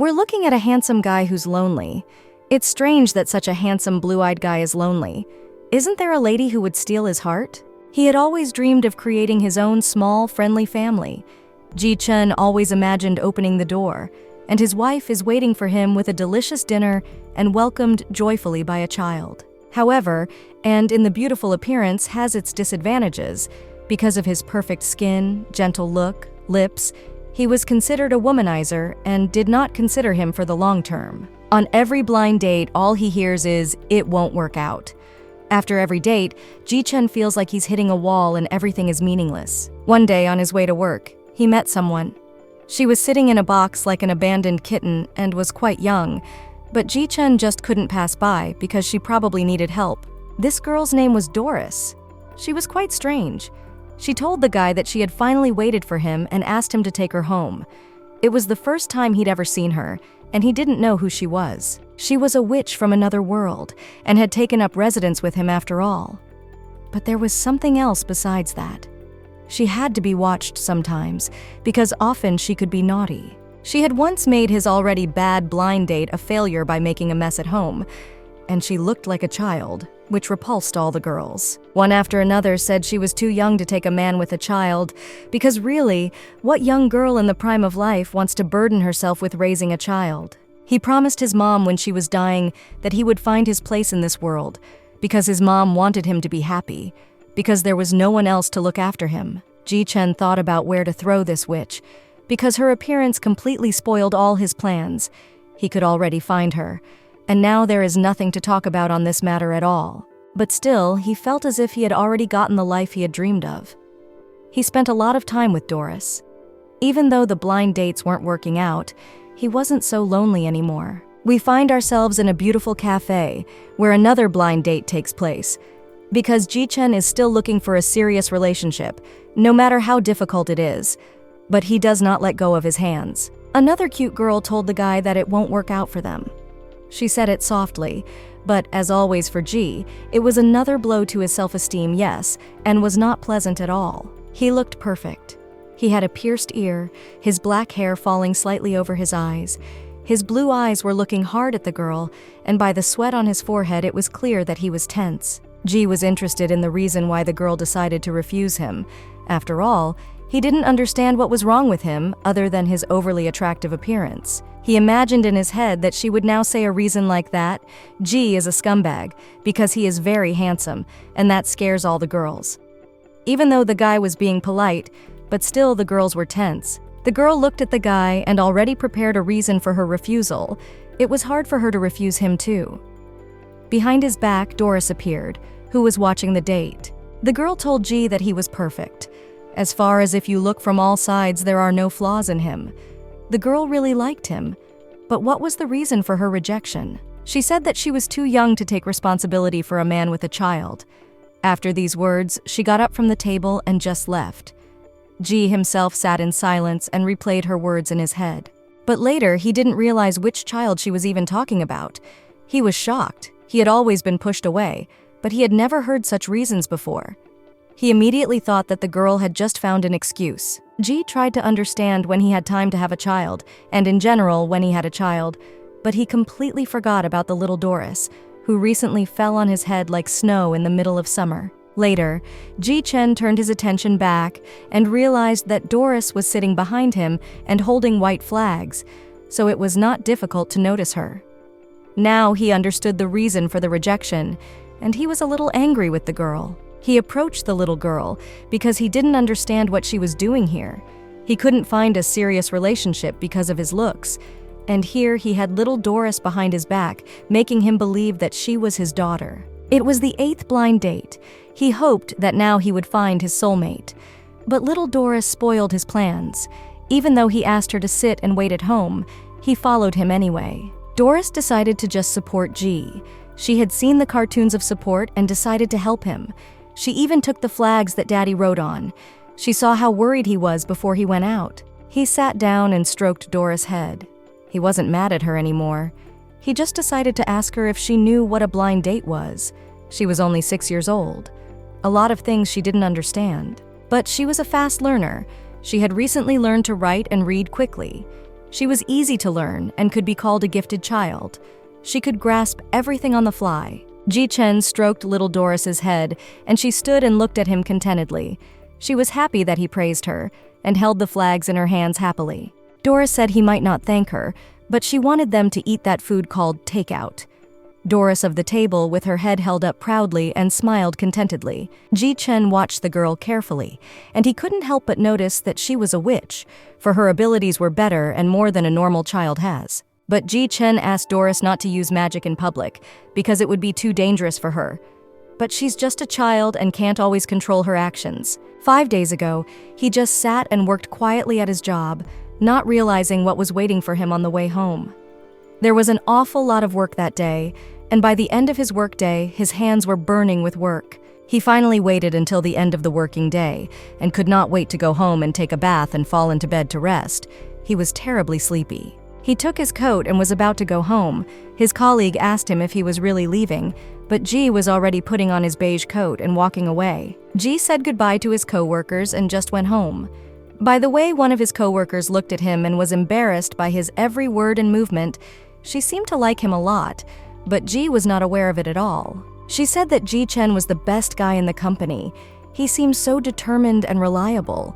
We're looking at a handsome guy who's lonely. It's strange that such a handsome blue-eyed guy is lonely. Isn't there a lady who would steal his heart? He had always dreamed of creating his own small, friendly family. Ji-chun always imagined opening the door, and his wife is waiting for him with a delicious dinner and welcomed joyfully by a child. However, and in the beautiful appearance has its disadvantages. Because of his perfect skin, gentle look, lips, he was considered a womanizer and did not consider him for the long term. On every blind date, all he hears is, "It won't work out." After every date, Ji-chun feels like he's hitting a wall and everything is meaningless. One day, on his way to work, he met someone. She was sitting in a box like an abandoned kitten and was quite young, but Ji-chun just couldn't pass by because she probably needed help. This girl's name was Doris. She was quite strange. She told the guy that she had finally waited for him and asked him to take her home. It was the first time he'd ever seen her, and he didn't know who she was. She was a witch from another world and had taken up residence with him after all. But there was something else besides that. She had to be watched sometimes, because often she could be naughty. She had once made his already bad blind date a failure by making a mess at home, and she looked like a child, which repulsed all the girls. One after another said she was too young to take a man with a child, because really, what young girl in the prime of life wants to burden herself with raising a child? He promised his mom when she was dying that he would find his place in this world, because his mom wanted him to be happy, because there was no one else to look after him. Ji-chun thought about where to throw this witch, because her appearance completely spoiled all his plans. He could already find her, and now there is nothing to talk about on this matter at all. But still, he felt as if he had already gotten the life he had dreamed of. He spent a lot of time with Doris. Even though the blind dates weren't working out, he wasn't so lonely anymore. We find ourselves in a beautiful cafe, where another blind date takes place, because Ji-chun is still looking for a serious relationship, no matter how difficult it is, but he does not let go of his hands. Another cute girl told the guy that it won't work out for them. She said it softly, but as always for Ji, it was another blow to his self-esteem, yes, and was not pleasant at all. He looked perfect. He had a pierced ear, his black hair falling slightly over his eyes. His blue eyes were looking hard at the girl, and by the sweat on his forehead it was clear that he was tense. Ji was interested in the reason why the girl decided to refuse him. After all, he didn't understand what was wrong with him other than his overly attractive appearance. He imagined in his head that she would now say a reason like that, Ji is a scumbag, because he is very handsome, and that scares all the girls. Even though the guy was being polite, but still the girls were tense. The girl looked at the guy and already prepared a reason for her refusal. It was hard for her to refuse him too. Behind his back, Doris appeared, who was watching the date. The girl told Ji that he was perfect. As far as if you look from all sides, there are no flaws in him. The girl really liked him, but what was the reason for her rejection? She said that she was too young to take responsibility for a man with a child. After these words, she got up from the table and just left. Ji himself sat in silence and replayed her words in his head. But later, he didn't realize which child she was even talking about. He was shocked. He had always been pushed away, but he had never heard such reasons before. He immediately thought that the girl had just found an excuse. Ji tried to understand when he had time to have a child, and in general when he had a child, but he completely forgot about the little Doris, who recently fell on his head like snow in the middle of summer. Later, Ji-chun turned his attention back and realized that Doris was sitting behind him and holding white flags, so it was not difficult to notice her. Now he understood the reason for the rejection, and he was a little angry with the girl. He approached the little girl because he didn't understand what she was doing here. He couldn't find a serious relationship because of his looks, and here he had little Doris behind his back, making him believe that she was his daughter. It was the 8th blind date. He hoped that now he would find his soulmate. But little Doris spoiled his plans. Even though he asked her to sit and wait at home, he followed him anyway. Doris decided to just support Ji. She had seen the cartoons of support and decided to help him. She even took the flags that Daddy wrote on. She saw how worried he was before he went out. He sat down and stroked Doris' head. He wasn't mad at her anymore. He just decided to ask her if she knew what a blind date was. She was only 6 years old. A lot of things she didn't understand. But she was a fast learner. She had recently learned to write and read quickly. She was easy to learn and could be called a gifted child. She could grasp everything on the fly. Ji-chen stroked little Doris's head, and she stood and looked at him contentedly. She was happy that he praised her, and held the flags in her hands happily. Doris said he might not thank her, but she wanted them to eat that food called takeout. Doris of the table, with her head held up proudly and smiled contentedly. Ji-chen watched the girl carefully, and he couldn't help but notice that she was a witch, for her abilities were better and more than a normal child has. But Ji-chen asked Doris not to use magic in public, because it would be too dangerous for her. But she's just a child and can't always control her actions. 5 days ago, he just sat and worked quietly at his job, not realizing what was waiting for him on the way home. There was an awful lot of work that day, and by the end of his workday, his hands were burning with work. He finally waited until the end of the working day, and could not wait to go home and take a bath and fall into bed to rest. He was terribly sleepy. He took his coat and was about to go home. His colleague asked him if he was really leaving, but Ji was already putting on his beige coat and walking away. Ji said goodbye to his co-workers and just went home. By the way, one of his co-workers looked at him and was embarrassed by his every word and movement. She seemed to like him a lot, but Ji was not aware of it at all. She said that Ji-chen was the best guy in the company. He seemed so determined and reliable.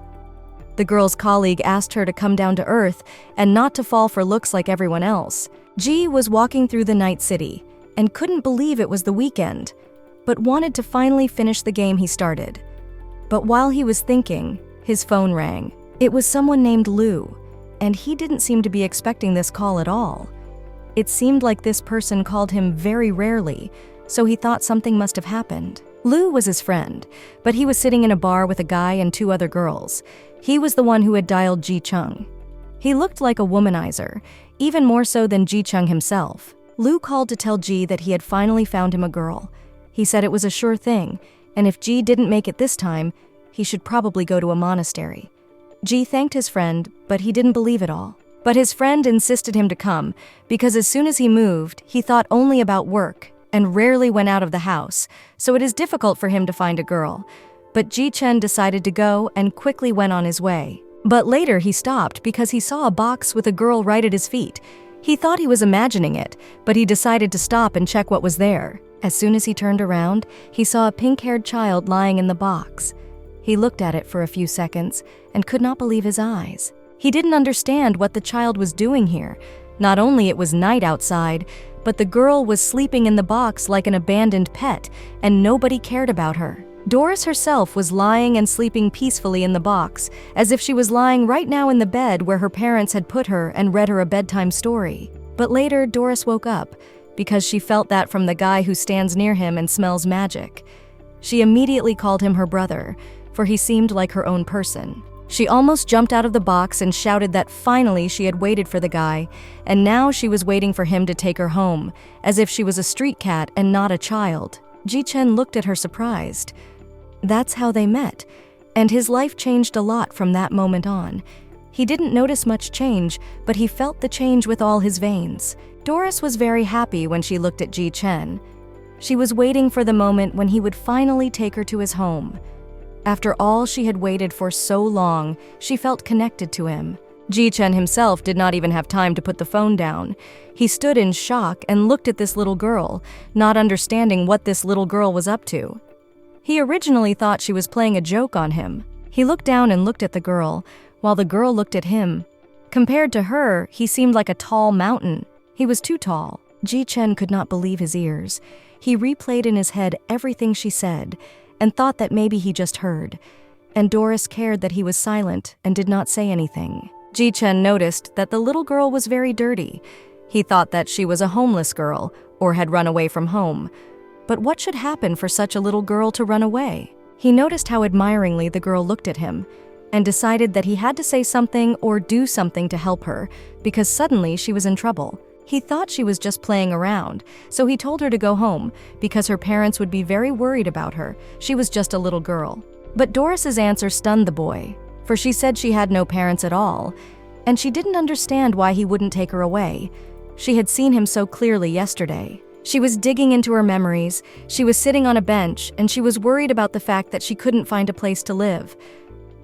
The girl's colleague asked her to come down to earth and not to fall for looks like everyone else. Ji was walking through the night city and couldn't believe it was the weekend, but wanted to finally finish the game he started. But while he was thinking, his phone rang. It was someone named Lu, and he didn't seem to be expecting this call at all. It seemed like this person called him very rarely, so he thought something must have happened. Lu was his friend, but he was sitting in a bar with a guy and 2 other girls. He was the one who had dialed Ji-chung. He looked like a womanizer, even more so than Ji-chung himself. Lu called to tell Ji that he had finally found him a girl. He said it was a sure thing, and if Ji didn't make it this time, he should probably go to a monastery. Ji thanked his friend, but he didn't believe it all. But his friend insisted him to come, because as soon as he moved, he thought only about work and rarely went out of the house, so it is difficult for him to find a girl. But Ji-chen decided to go and quickly went on his way. But later he stopped because he saw a box with a girl right at his feet. He thought he was imagining it, but he decided to stop and check what was there. As soon as he turned around, he saw a pink-haired child lying in the box. He looked at it for a few seconds and could not believe his eyes. He didn't understand what the child was doing here. Not only it was night outside, but the girl was sleeping in the box like an abandoned pet, and nobody cared about her. Doris herself was lying and sleeping peacefully in the box, as if she was lying right now in the bed where her parents had put her and read her a bedtime story. But later, Doris woke up, because she felt that from the guy who stands near him and smells magic. She immediately called him her brother, for he seemed like her own person. She almost jumped out of the box and shouted that finally she had waited for the guy, and now she was waiting for him to take her home, as if she was a street cat and not a child. Ji-chen looked at her surprised. That's how they met, and his life changed a lot from that moment on. He didn't notice much change, but he felt the change with all his veins. Doris was very happy when she looked at Ji-chen. She was waiting for the moment when he would finally take her to his home. After all she had waited for so long, she felt connected to him. Ji-chen himself did not even have time to put the phone down. He stood in shock and looked at this little girl, not understanding what this little girl was up to. He originally thought she was playing a joke on him. He looked down and looked at the girl, while the girl looked at him. Compared to her, he seemed like a tall mountain. He was too tall. Ji-chen could not believe his ears. He replayed in his head everything she said, and thought that maybe he just heard. And Doris cared that he was silent and did not say anything. Ji-chen noticed that the little girl was very dirty. He thought that she was a homeless girl or had run away from home. But what should happen for such a little girl to run away? He noticed how admiringly the girl looked at him and decided that he had to say something or do something to help her, because suddenly she was in trouble. He thought she was just playing around, so he told her to go home because her parents would be very worried about her. She was just a little girl. But Doris's answer stunned the boy, for she said she had no parents at all, and she didn't understand why he wouldn't take her away. She had seen him so clearly yesterday. She was digging into her memories. She was sitting on a bench, and she was worried about the fact that she couldn't find a place to live.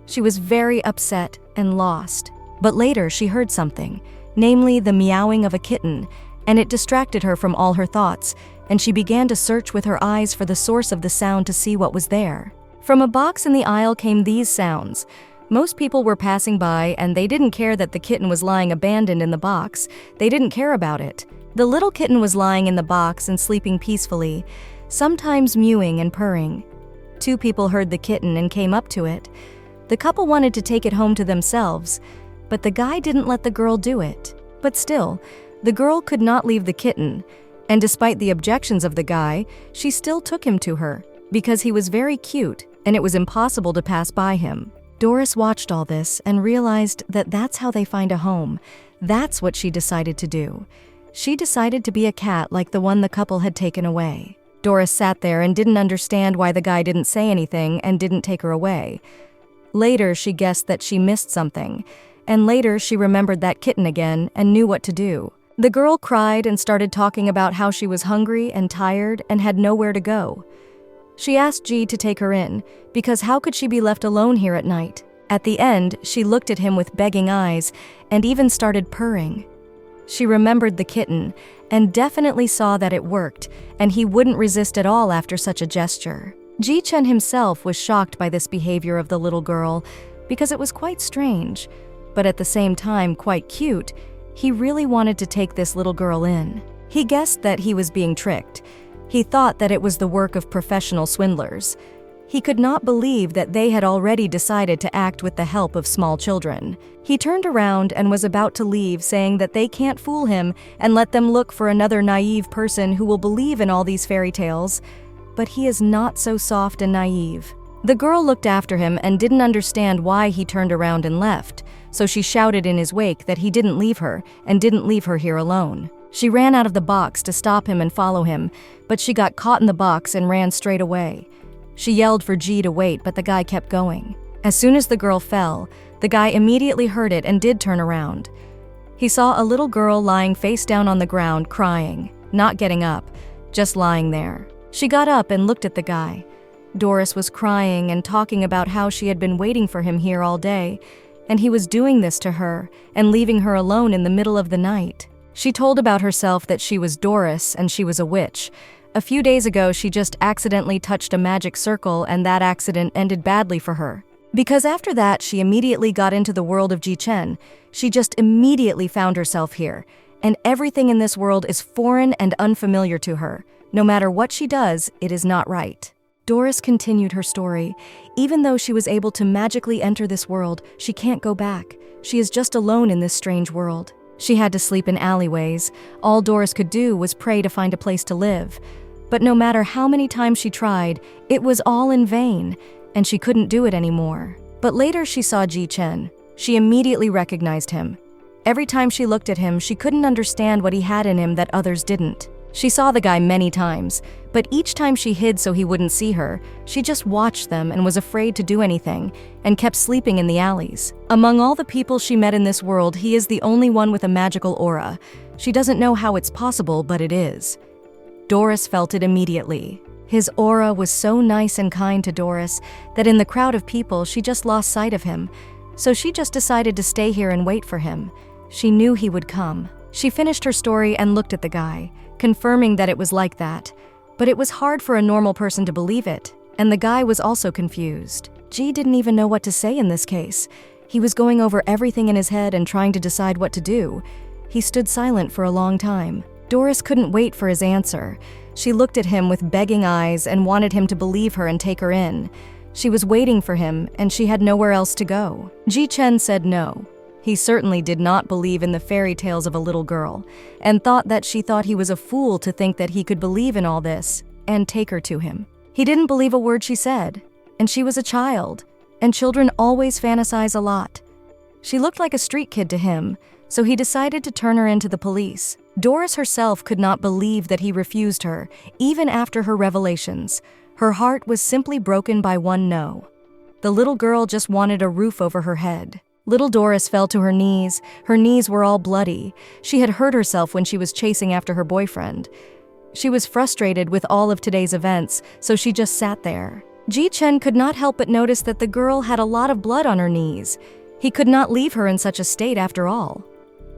She was very upset and lost. But later she heard something. namely the meowing of a kitten, and it distracted her from all her thoughts, and she began to search with her eyes for the source of the sound to see what was there. From a box in the aisle came these sounds. Most people were passing by, and they didn't care that the kitten was lying abandoned in the box. They didn't care about it. The little kitten was lying in the box and sleeping peacefully, sometimes mewing and purring. 2 people heard the kitten and came up to it. The couple wanted to take it home to themselves, but the guy didn't let the girl do it. But still, the girl could not leave the kitten, and despite the objections of the guy, she still took him to her, because he was very cute and it was impossible to pass by him. Doris watched all this and realized that that's how they find a home. That's what she decided to do. She decided to be a cat like the one the couple had taken away. Doris sat there and didn't understand why the guy didn't say anything and didn't take her away. Later, she guessed that she missed something, and later she remembered that kitten again and knew what to do. The girl cried and started talking about how she was hungry and tired and had nowhere to go. She asked G to take her in, because how could she be left alone here at night? At the end, she looked at him with begging eyes and even started purring. She remembered the kitten and definitely saw that it worked, and he wouldn't resist at all after such a gesture. Ji-chen himself was shocked by this behavior of the little girl because it was quite strange, but at the same time quite cute. He really wanted to take this little girl in. He guessed that he was being tricked. He thought that it was the work of professional swindlers. He could not believe that they had already decided to act with the help of small children. He turned around and was about to leave, saying that they can't fool him and let them look for another naive person who will believe in all these fairy tales. But he is not so soft and naive. The girl looked after him and didn't understand why he turned around and left, so she shouted in his wake that he didn't leave her and didn't leave her here alone. She ran out of the box to stop him and follow him, but she got caught in the box and ran straight away. She yelled for G to wait, but the guy kept going. As soon as the girl fell, the guy immediately heard it and did turn around. He saw a little girl lying face down on the ground, crying, not getting up, just lying there. She got up and looked at the guy. Doris was crying and talking about how she had been waiting for him here all day, and he was doing this to her and leaving her alone in the middle of the night. She told about herself that she was Doris and she was a witch. A few days ago, she just accidentally touched a magic circle, and that accident ended badly for her. Because after that, she immediately got into the world of Ji-chen. She just immediately found herself here, and everything in this world is foreign and unfamiliar to her. No matter what she does, it is not right. Doris continued her story. Even though she was able to magically enter this world, she can't go back. She is just alone in this strange world. She had to sleep in alleyways. All Doris could do was pray to find a place to live. But no matter how many times she tried, it was all in vain, and she couldn't do it anymore. But later she saw Ji-chen. She immediately recognized him. Every time she looked at him, she couldn't understand what he had in him that others didn't. She saw the guy many times, but each time she hid so he wouldn't see her. She just watched them and was afraid to do anything, and kept sleeping in the alleys. Among all the people she met in this world, he is the only one with a magical aura. She doesn't know how it's possible, but it is. Doris felt it immediately. His aura was so nice and kind to Doris that in the crowd of people she just lost sight of him, so she just decided to stay here and wait for him. She knew he would come. She finished her story and looked at the guy, confirming that it was like that. But it was hard for a normal person to believe it, and the guy was also confused. G didn't even know what to say in this case. He was going over everything in his head and trying to decide what to do. He stood silent for a long time. Doris couldn't wait for his answer. She looked at him with begging eyes and wanted him to believe her and take her in. She was waiting for him, and she had nowhere else to go. Ji-chen said no. He certainly did not believe in the fairy tales of a little girl, and thought that she thought he was a fool to think that he could believe in all this and take her to him. He didn't believe a word she said, and she was a child, and children always fantasize a lot. She looked like a street kid to him, so he decided to turn her into the police. Doris herself could not believe that he refused her, even after her revelations. Her heart was simply broken by one no. The little girl just wanted a roof over her head. Little Doris fell to her knees. Her knees were all bloody. She had hurt herself when she was chasing after her boyfriend. She was frustrated with all of today's events, so she just sat there. Ji-chen could not help but notice that the girl had a lot of blood on her knees. He could not leave her in such a state after all.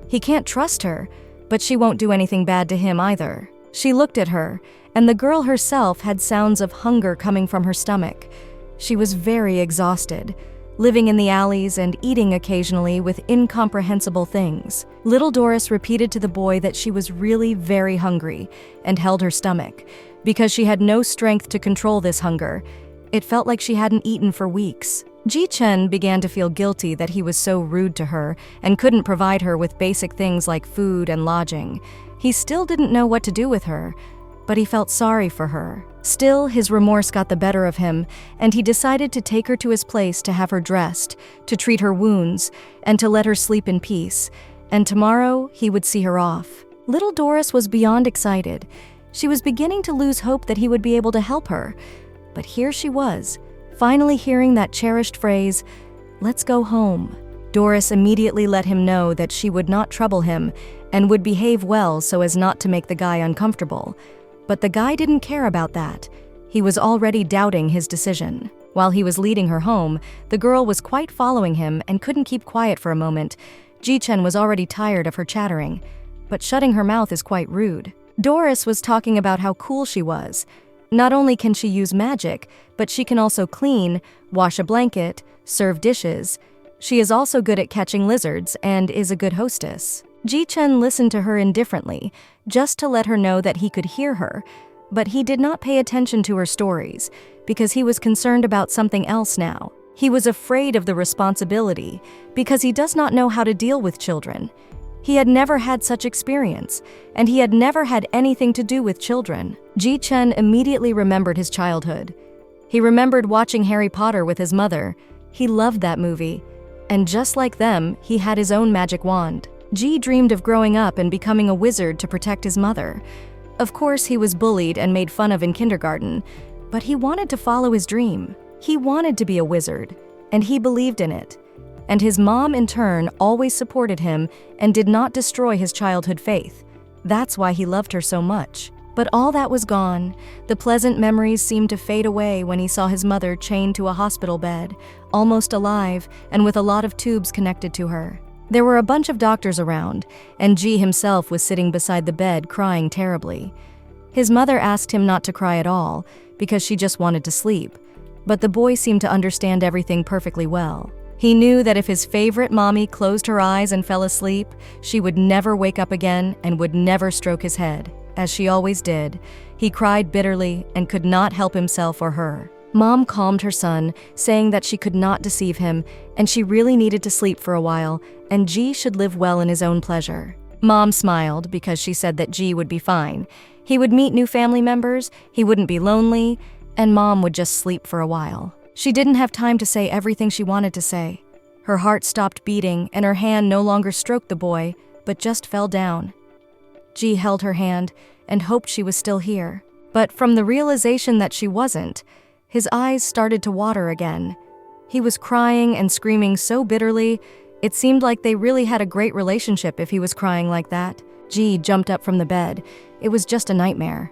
He can't trust her, but she won't do anything bad to him either. She looked at her, and the girl herself had sounds of hunger coming from her stomach. She was very exhausted, living in the alleys and eating occasionally with incomprehensible things. Little Doris repeated to the boy that she was really very hungry and held her stomach, because she had no strength to control this hunger. It felt like she hadn't eaten for weeks. Ji-chen began to feel guilty that he was so rude to her and couldn't provide her with basic things like food and lodging. He still didn't know what to do with her, but he felt sorry for her. Still, his remorse got the better of him, and he decided to take her to his place to have her dressed, to treat her wounds, and to let her sleep in peace. And tomorrow, he would see her off. Little Doris was beyond excited. She was beginning to lose hope that he would be able to help her. But here she was, finally hearing that cherished phrase, "Let's go home." Doris immediately let him know that she would not trouble him and would behave well so as not to make the guy uncomfortable. But the guy didn't care about that. He was already doubting his decision. While he was leading her home, the girl was quite following him and couldn't keep quiet for a moment. Ji-chen was already tired of her chattering, but shutting her mouth is quite rude. Doris was talking about how cool she was. Not only can she use magic, but she can also clean, wash a blanket, serve dishes. She is also good at catching lizards and is a good hostess. Ji-chen listened to her indifferently, just to let her know that he could hear her, but he did not pay attention to her stories, because he was concerned about something else now. He was afraid of the responsibility, because he does not know how to deal with children. He had never had such experience, and he had never had anything to do with children. Ji-chen immediately remembered his childhood. He remembered watching Harry Potter with his mother. He loved that movie, and just like them, he had his own magic wand. Ji dreamed of growing up and becoming a wizard to protect his mother. Of course, he was bullied and made fun of in kindergarten, but he wanted to follow his dream. He wanted to be a wizard, and he believed in it. And his mom, in turn, always supported him and did not destroy his childhood faith. That's why he loved her so much. But all that was gone. The pleasant memories seemed to fade away when he saw his mother chained to a hospital bed, almost alive and with a lot of tubes connected to her. There were a bunch of doctors around, and Ji himself was sitting beside the bed crying terribly. His mother asked him not to cry at all, because she just wanted to sleep, but the boy seemed to understand everything perfectly well. He knew that if his favorite mommy closed her eyes and fell asleep, she would never wake up again and would never stroke his head, as she always did. He cried bitterly and could not help himself or her. Mom calmed her son, saying that she could not deceive him, and she really needed to sleep for a while, and Ji should live well in his own pleasure. Mom smiled because she said that Ji would be fine. He would meet new family members, he wouldn't be lonely, and Mom would just sleep for a while. She didn't have time to say everything she wanted to say. Her heart stopped beating, and her hand no longer stroked the boy, but just fell down. Ji held her hand and hoped she was still here. But from the realization that she wasn't, his eyes started to water again. He was crying and screaming so bitterly, it seemed like they really had a great relationship if he was crying like that. Ji jumped up from the bed. It was just a nightmare.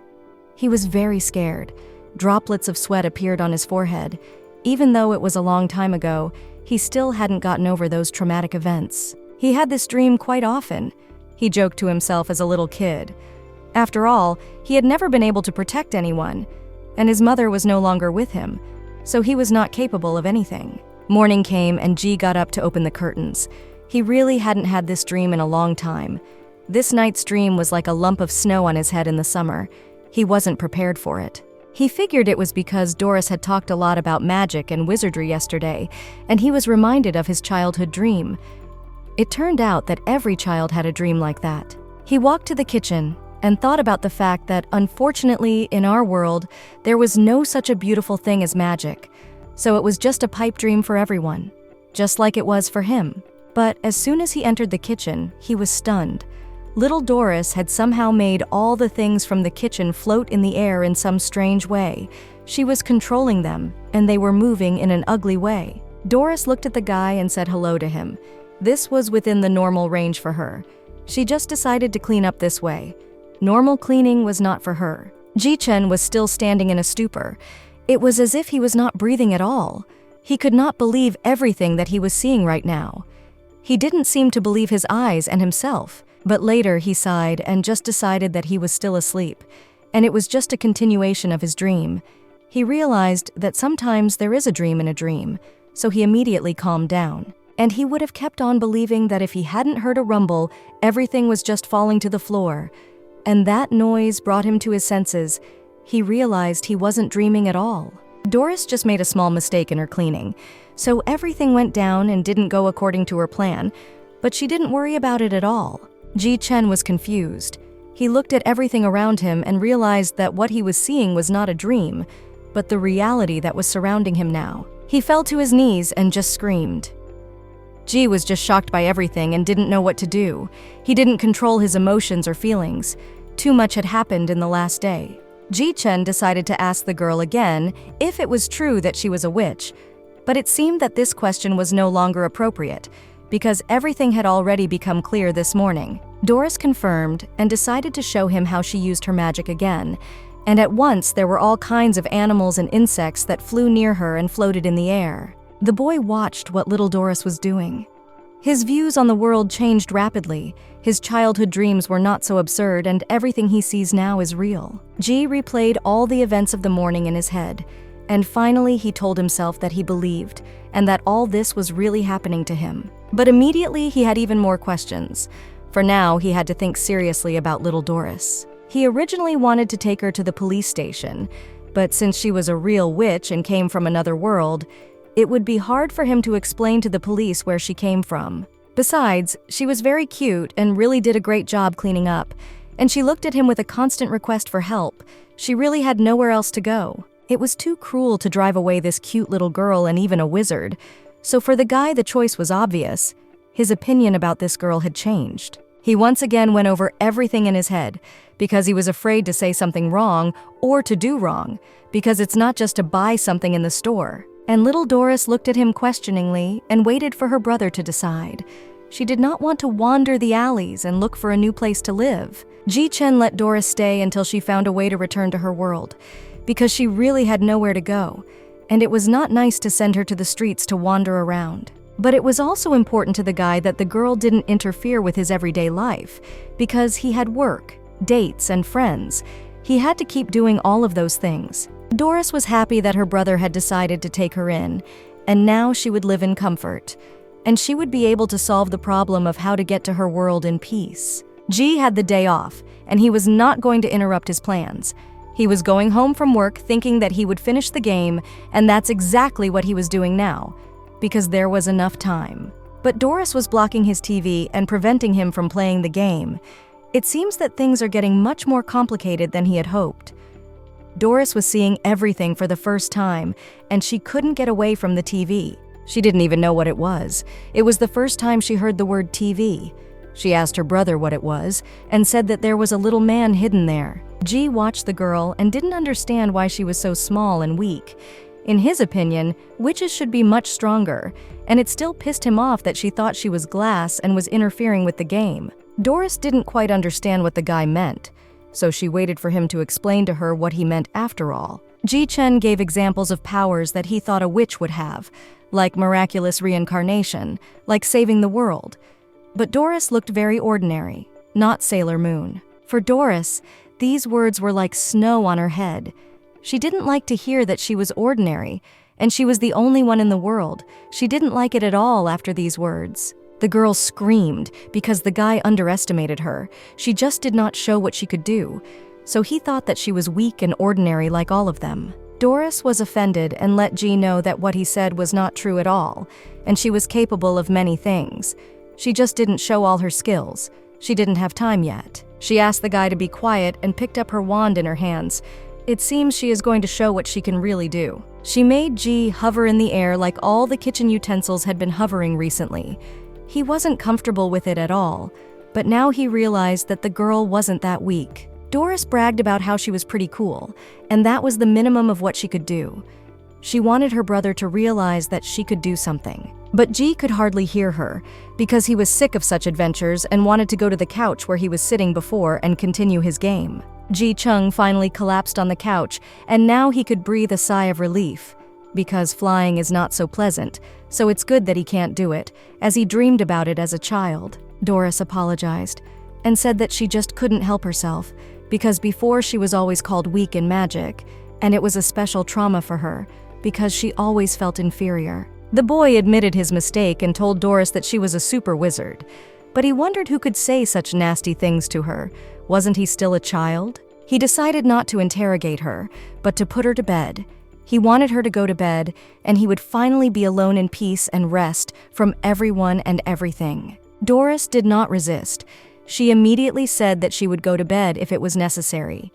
He was very scared. Droplets of sweat appeared on his forehead. Even though it was a long time ago, he still hadn't gotten over those traumatic events. He had this dream quite often. He joked to himself as a little kid. After all, he had never been able to protect anyone, and his mother was no longer with him, so he was not capable of anything. Morning came and Ji got up to open the curtains. He really hadn't had this dream in a long time. This night's dream was like a lump of snow on his head in the summer. He wasn't prepared for it. He figured it was because Doris had talked a lot about magic and wizardry yesterday, and he was reminded of his childhood dream. It turned out that every child had a dream like that. He walked to the kitchen and thought about the fact that, unfortunately, in our world, there was no such a beautiful thing as magic, so it was just a pipe dream for everyone, just like it was for him. But as soon as he entered the kitchen, he was stunned. Little Doris had somehow made all the things from the kitchen float in the air in some strange way. She was controlling them, and they were moving in an ugly way. Doris looked at the guy and said hello to him. This was within the normal range for her. She just decided to clean up this way. Normal cleaning was not for her. Ji-chen was still standing in a stupor. It was as if he was not breathing at all. He could not believe everything that he was seeing right now. He didn't seem to believe his eyes and himself, but later he sighed and just decided that he was still asleep, and it was just a continuation of his dream. He realized that sometimes there is a dream in a dream, so he immediately calmed down. And he would have kept on believing that if he hadn't heard a rumble, everything was just falling to the floor. And that noise brought him to his senses. He realized he wasn't dreaming at all. Doris just made a small mistake in her cleaning, so everything went down and didn't go according to her plan, but she didn't worry about it at all. Ji Chen was confused. He looked at everything around him and realized that what he was seeing was not a dream, but the reality that was surrounding him now. He fell to his knees and just screamed. Ji was just shocked by everything and didn't know what to do. He didn't control his emotions or feelings. Too much had happened in the last day. Ji Chen decided to ask the girl again if it was true that she was a witch, but it seemed that this question was no longer appropriate, because everything had already become clear this morning. Doris confirmed and decided to show him how she used her magic again, and at once there were all kinds of animals and insects that flew near her and floated in the air. The boy watched what little Doris was doing. His views on the world changed rapidly. His childhood dreams were not so absurd, and everything he sees now is real. Ji replayed all the events of the morning in his head, and finally he told himself that he believed, and that all this was really happening to him. But immediately he had even more questions. For now, he had to think seriously about little Doris. He originally wanted to take her to the police station, but since she was a real witch and came from another world, it would be hard for him to explain to the police where she came from. Besides, she was very cute and really did a great job cleaning up, and she looked at him with a constant request for help. She really had nowhere else to go. It was too cruel to drive away this cute little girl and even a wizard. So for the guy, the choice was obvious. His opinion about this girl had changed. He once again went over everything in his head, because he was afraid to say something wrong or to do wrong, because it's not just to buy something in the store. And little Doris looked at him questioningly and waited for her brother to decide. She did not want to wander the alleys and look for a new place to live. Ji Chen let Doris stay until she found a way to return to her world, because she really had nowhere to go, and it was not nice to send her to the streets to wander around. But it was also important to the guy that the girl didn't interfere with his everyday life, because he had work, dates, and friends. He had to keep doing all of those things. Doris was happy that her brother had decided to take her in, and now she would live in comfort, and she would be able to solve the problem of how to get to her world in peace. Ji had the day off, and he was not going to interrupt his plans. He was going home from work thinking that he would finish the game, and that's exactly what he was doing now, because there was enough time. But Doris was blocking his TV and preventing him from playing the game. It seems that things are getting much more complicated than he had hoped. Doris was seeing everything for the first time, and she couldn't get away from the TV. She didn't even know what it was. It was the first time she heard the word TV. She asked her brother what it was, and said that there was a little man hidden there. Ji watched the girl and didn't understand why she was so small and weak. In his opinion, witches should be much stronger, and it still pissed him off that she thought she was glass and was interfering with the game. Doris didn't quite understand what the guy meant, so she waited for him to explain to her what he meant after all. Ji Chen gave examples of powers that he thought a witch would have, like miraculous reincarnation, like saving the world. But Doris looked very ordinary, not Sailor Moon. For Doris, these words were like snow on her head. She didn't like to hear that she was ordinary, and she was the only one in the world. She didn't like it at all after these words. The girl screamed because the guy underestimated her. She just did not show what she could do, so he thought that she was weak and ordinary like all of them. Doris was offended and let Ji know that what he said was not true at all, and she was capable of many things. She just didn't show all her skills. She didn't have time yet. She asked the guy to be quiet and picked up her wand in her hands. It seems she is going to show what she can really do. She made Ji hover in the air like all the kitchen utensils had been hovering recently. He wasn't comfortable with it at all, but now he realized that the girl wasn't that weak. Doris bragged about how she was pretty cool, and that was the minimum of what she could do. She wanted her brother to realize that she could do something. But Ji could hardly hear her, because he was sick of such adventures and wanted to go to the couch where he was sitting before and continue his game. Ji Chung finally collapsed on the couch, and now he could breathe a sigh of relief. because flying is not so pleasant, so it's good that he can't do it, as he dreamed about it as a child. Doris apologized and said that she just couldn't help herself, because before she was always called weak in magic, and it was a special trauma for her, because she always felt inferior. The boy admitted his mistake and told Doris that she was a super wizard, but he wondered who could say such nasty things to her. Wasn't he still a child? He decided not to interrogate her, but to put her to bed. He wanted her to go to bed, and he would finally be alone in peace and rest from everyone and everything. Doris did not resist. She immediately said that she would go to bed if it was necessary.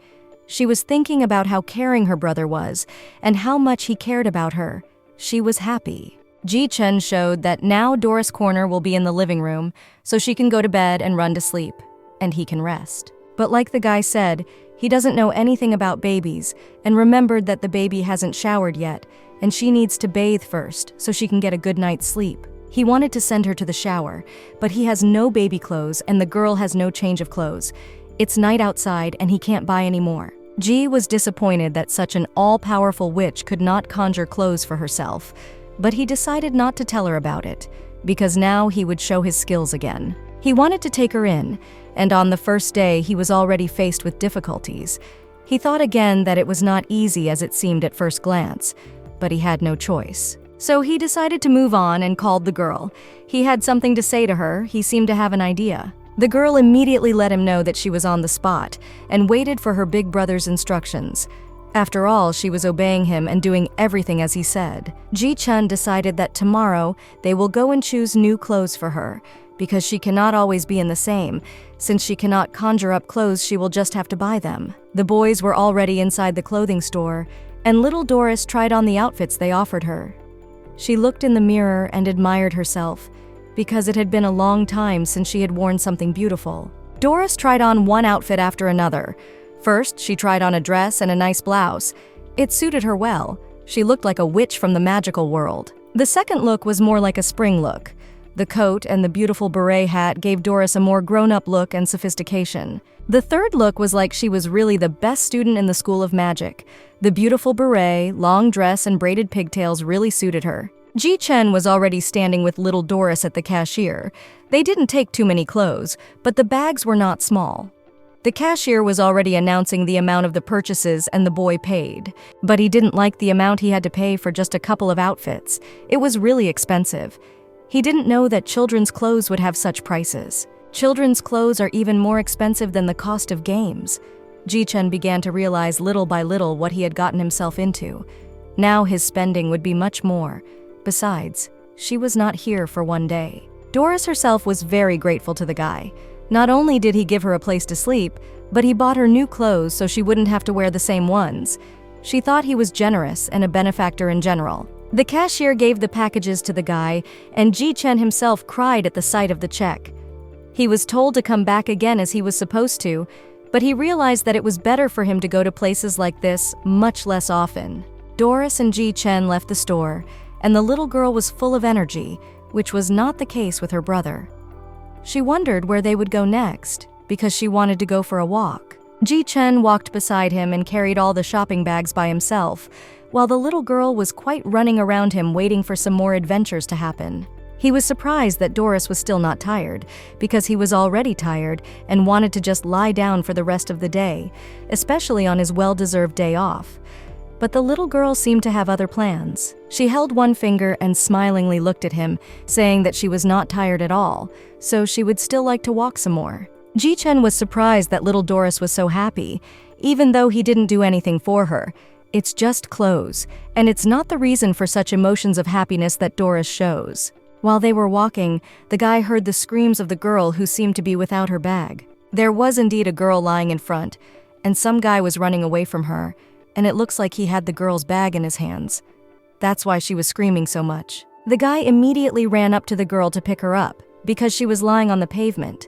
She was thinking about how caring her brother was, and how much he cared about her. She was happy. Ji-Chen showed that now Doris' corner will be in the living room, so she can go to bed and run to sleep, and he can rest. But like the guy said, he doesn't know anything about babies, and remembered that the baby hasn't showered yet, and she needs to bathe first so she can get a good night's sleep. He wanted to send her to the shower, but he has no baby clothes and the girl has no change of clothes. It's night outside and he can't buy any more. Ji was disappointed that such an all-powerful witch could not conjure clothes for herself, but he decided not to tell her about it, because now he would show his skills again. He wanted to take her in, and on the first day he was already faced with difficulties. He thought again that it was not easy as it seemed at first glance, but he had no choice. So he decided to move on and called the girl. He had something to say to her. He seemed to have an idea. The girl immediately let him know that she was on the spot and waited for her big brother's instructions. After all, she was obeying him and doing everything as he said. Ji-Chen decided that tomorrow they will go and choose new clothes for her, because she cannot always be in the same. Since she cannot conjure up clothes, she will just have to buy them. The boys were already inside the clothing store, and little Doris tried on the outfits they offered her. She looked in the mirror and admired herself, because it had been a long time since she had worn something beautiful. Doris tried on one outfit after another. First, she tried on a dress and a nice blouse. It suited her well. She looked like a witch from the magical world. The second look was more like a spring look. The coat and the beautiful beret hat gave Doris a more grown-up look and sophistication. The third look was like she was really the best student in the School of Magic. The beautiful beret, long dress, and braided pigtails really suited her. Ji-Chen was already standing with little Doris at the cashier. They didn't take too many clothes, but the bags were not small. The cashier was already announcing the amount of the purchases and the boy paid. But he didn't like the amount he had to pay for just a couple of outfits. It was really expensive. He didn't know that children's clothes would have such prices. Children's clothes are even more expensive than the cost of games. Ji-Chen began to realize little by little what he had gotten himself into. Now his spending would be much more. Besides, she was not here for one day. Doris herself was very grateful to the guy. Not only did he give her a place to sleep, but he bought her new clothes so she wouldn't have to wear the same ones. She thought he was generous and a benefactor in general. The cashier gave the packages to the guy, and Ji-Chen himself cried at the sight of the check. He was told to come back again as he was supposed to, but he realized that it was better for him to go to places like this much less often. Doris and Ji-Chen left the store, and the little girl was full of energy, which was not the case with her brother. She wondered where they would go next, because she wanted to go for a walk. Ji-Chen walked beside him and carried all the shopping bags by himself, while the little girl was quite running around him waiting for some more adventures to happen. He was surprised that Doris was still not tired, because he was already tired and wanted to just lie down for the rest of the day, especially on his well-deserved day off. But the little girl seemed to have other plans. She held one finger and smilingly looked at him, saying that she was not tired at all, so she would still like to walk some more. Ji-Chen was surprised that little Doris was so happy, even though he didn't do anything for her. It's just clothes, and it's not the reason for such emotions of happiness that Doris shows. While they were walking, the guy heard the screams of the girl who seemed to be without her bag. There was indeed a girl lying in front, and some guy was running away from her, and it looks like he had the girl's bag in his hands. That's why she was screaming so much. The guy immediately ran up to the girl to pick her up, because she was lying on the pavement.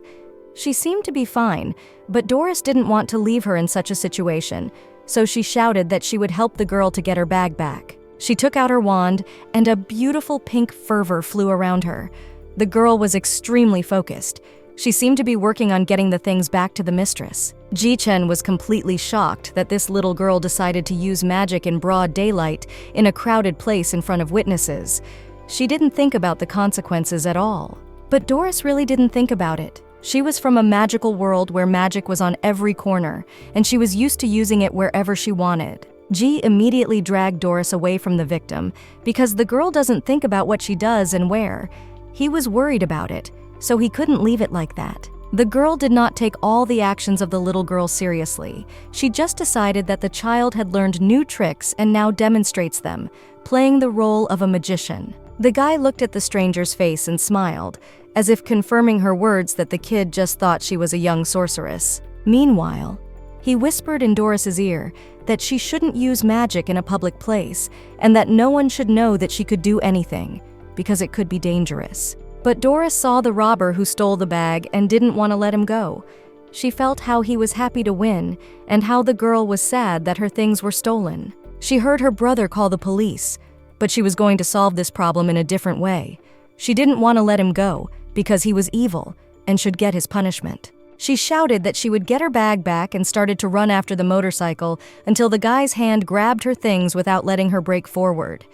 She seemed to be fine, but Doris didn't want to leave her in such a situation, so she shouted that she would help the girl to get her bag back. She took out her wand, and a beautiful pink fervor flew around her. The girl was extremely focused. She seemed to be working on getting the things back to the mistress. Ji-chen was completely shocked that this little girl decided to use magic in broad daylight in a crowded place in front of witnesses. She didn't think about the consequences at all. But Doris really didn't think about it. She was from a magical world where magic was on every corner, and she was used to using it wherever she wanted. Ji immediately dragged Doris away from the victim because the girl doesn't think about what she does and where. He was worried about it, so he couldn't leave it like that. The girl did not take all the actions of the little girl seriously. She just decided that the child had learned new tricks and now demonstrates them, playing the role of a magician. The guy looked at the stranger's face and smiled, as if confirming her words that the kid just thought she was a young sorceress. Meanwhile, he whispered in Doris's ear that she shouldn't use magic in a public place and that no one should know that she could do anything, because it could be dangerous. But Doris saw the robber who stole the bag and didn't want to let him go. She felt how he was happy to win and how the girl was sad that her things were stolen. She heard her brother call the police, but she was going to solve this problem in a different way. She didn't want to let him go because he was evil and should get his punishment. She shouted that she would get her bag back and started to run after the motorcycle until the guy's hand grabbed her things without letting her break forward.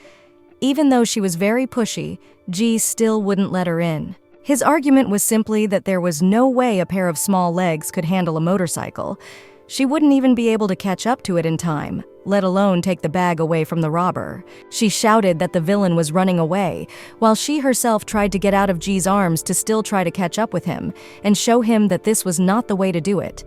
Even though she was very pushy, Ji still wouldn't let her in. His argument was simply that there was no way a pair of small legs could handle a motorcycle. She wouldn't even be able to catch up to it in time, let alone take the bag away from the robber. She shouted that the villain was running away, while she herself tried to get out of Ji's arms to still try to catch up with him and show him that this was not the way to do it.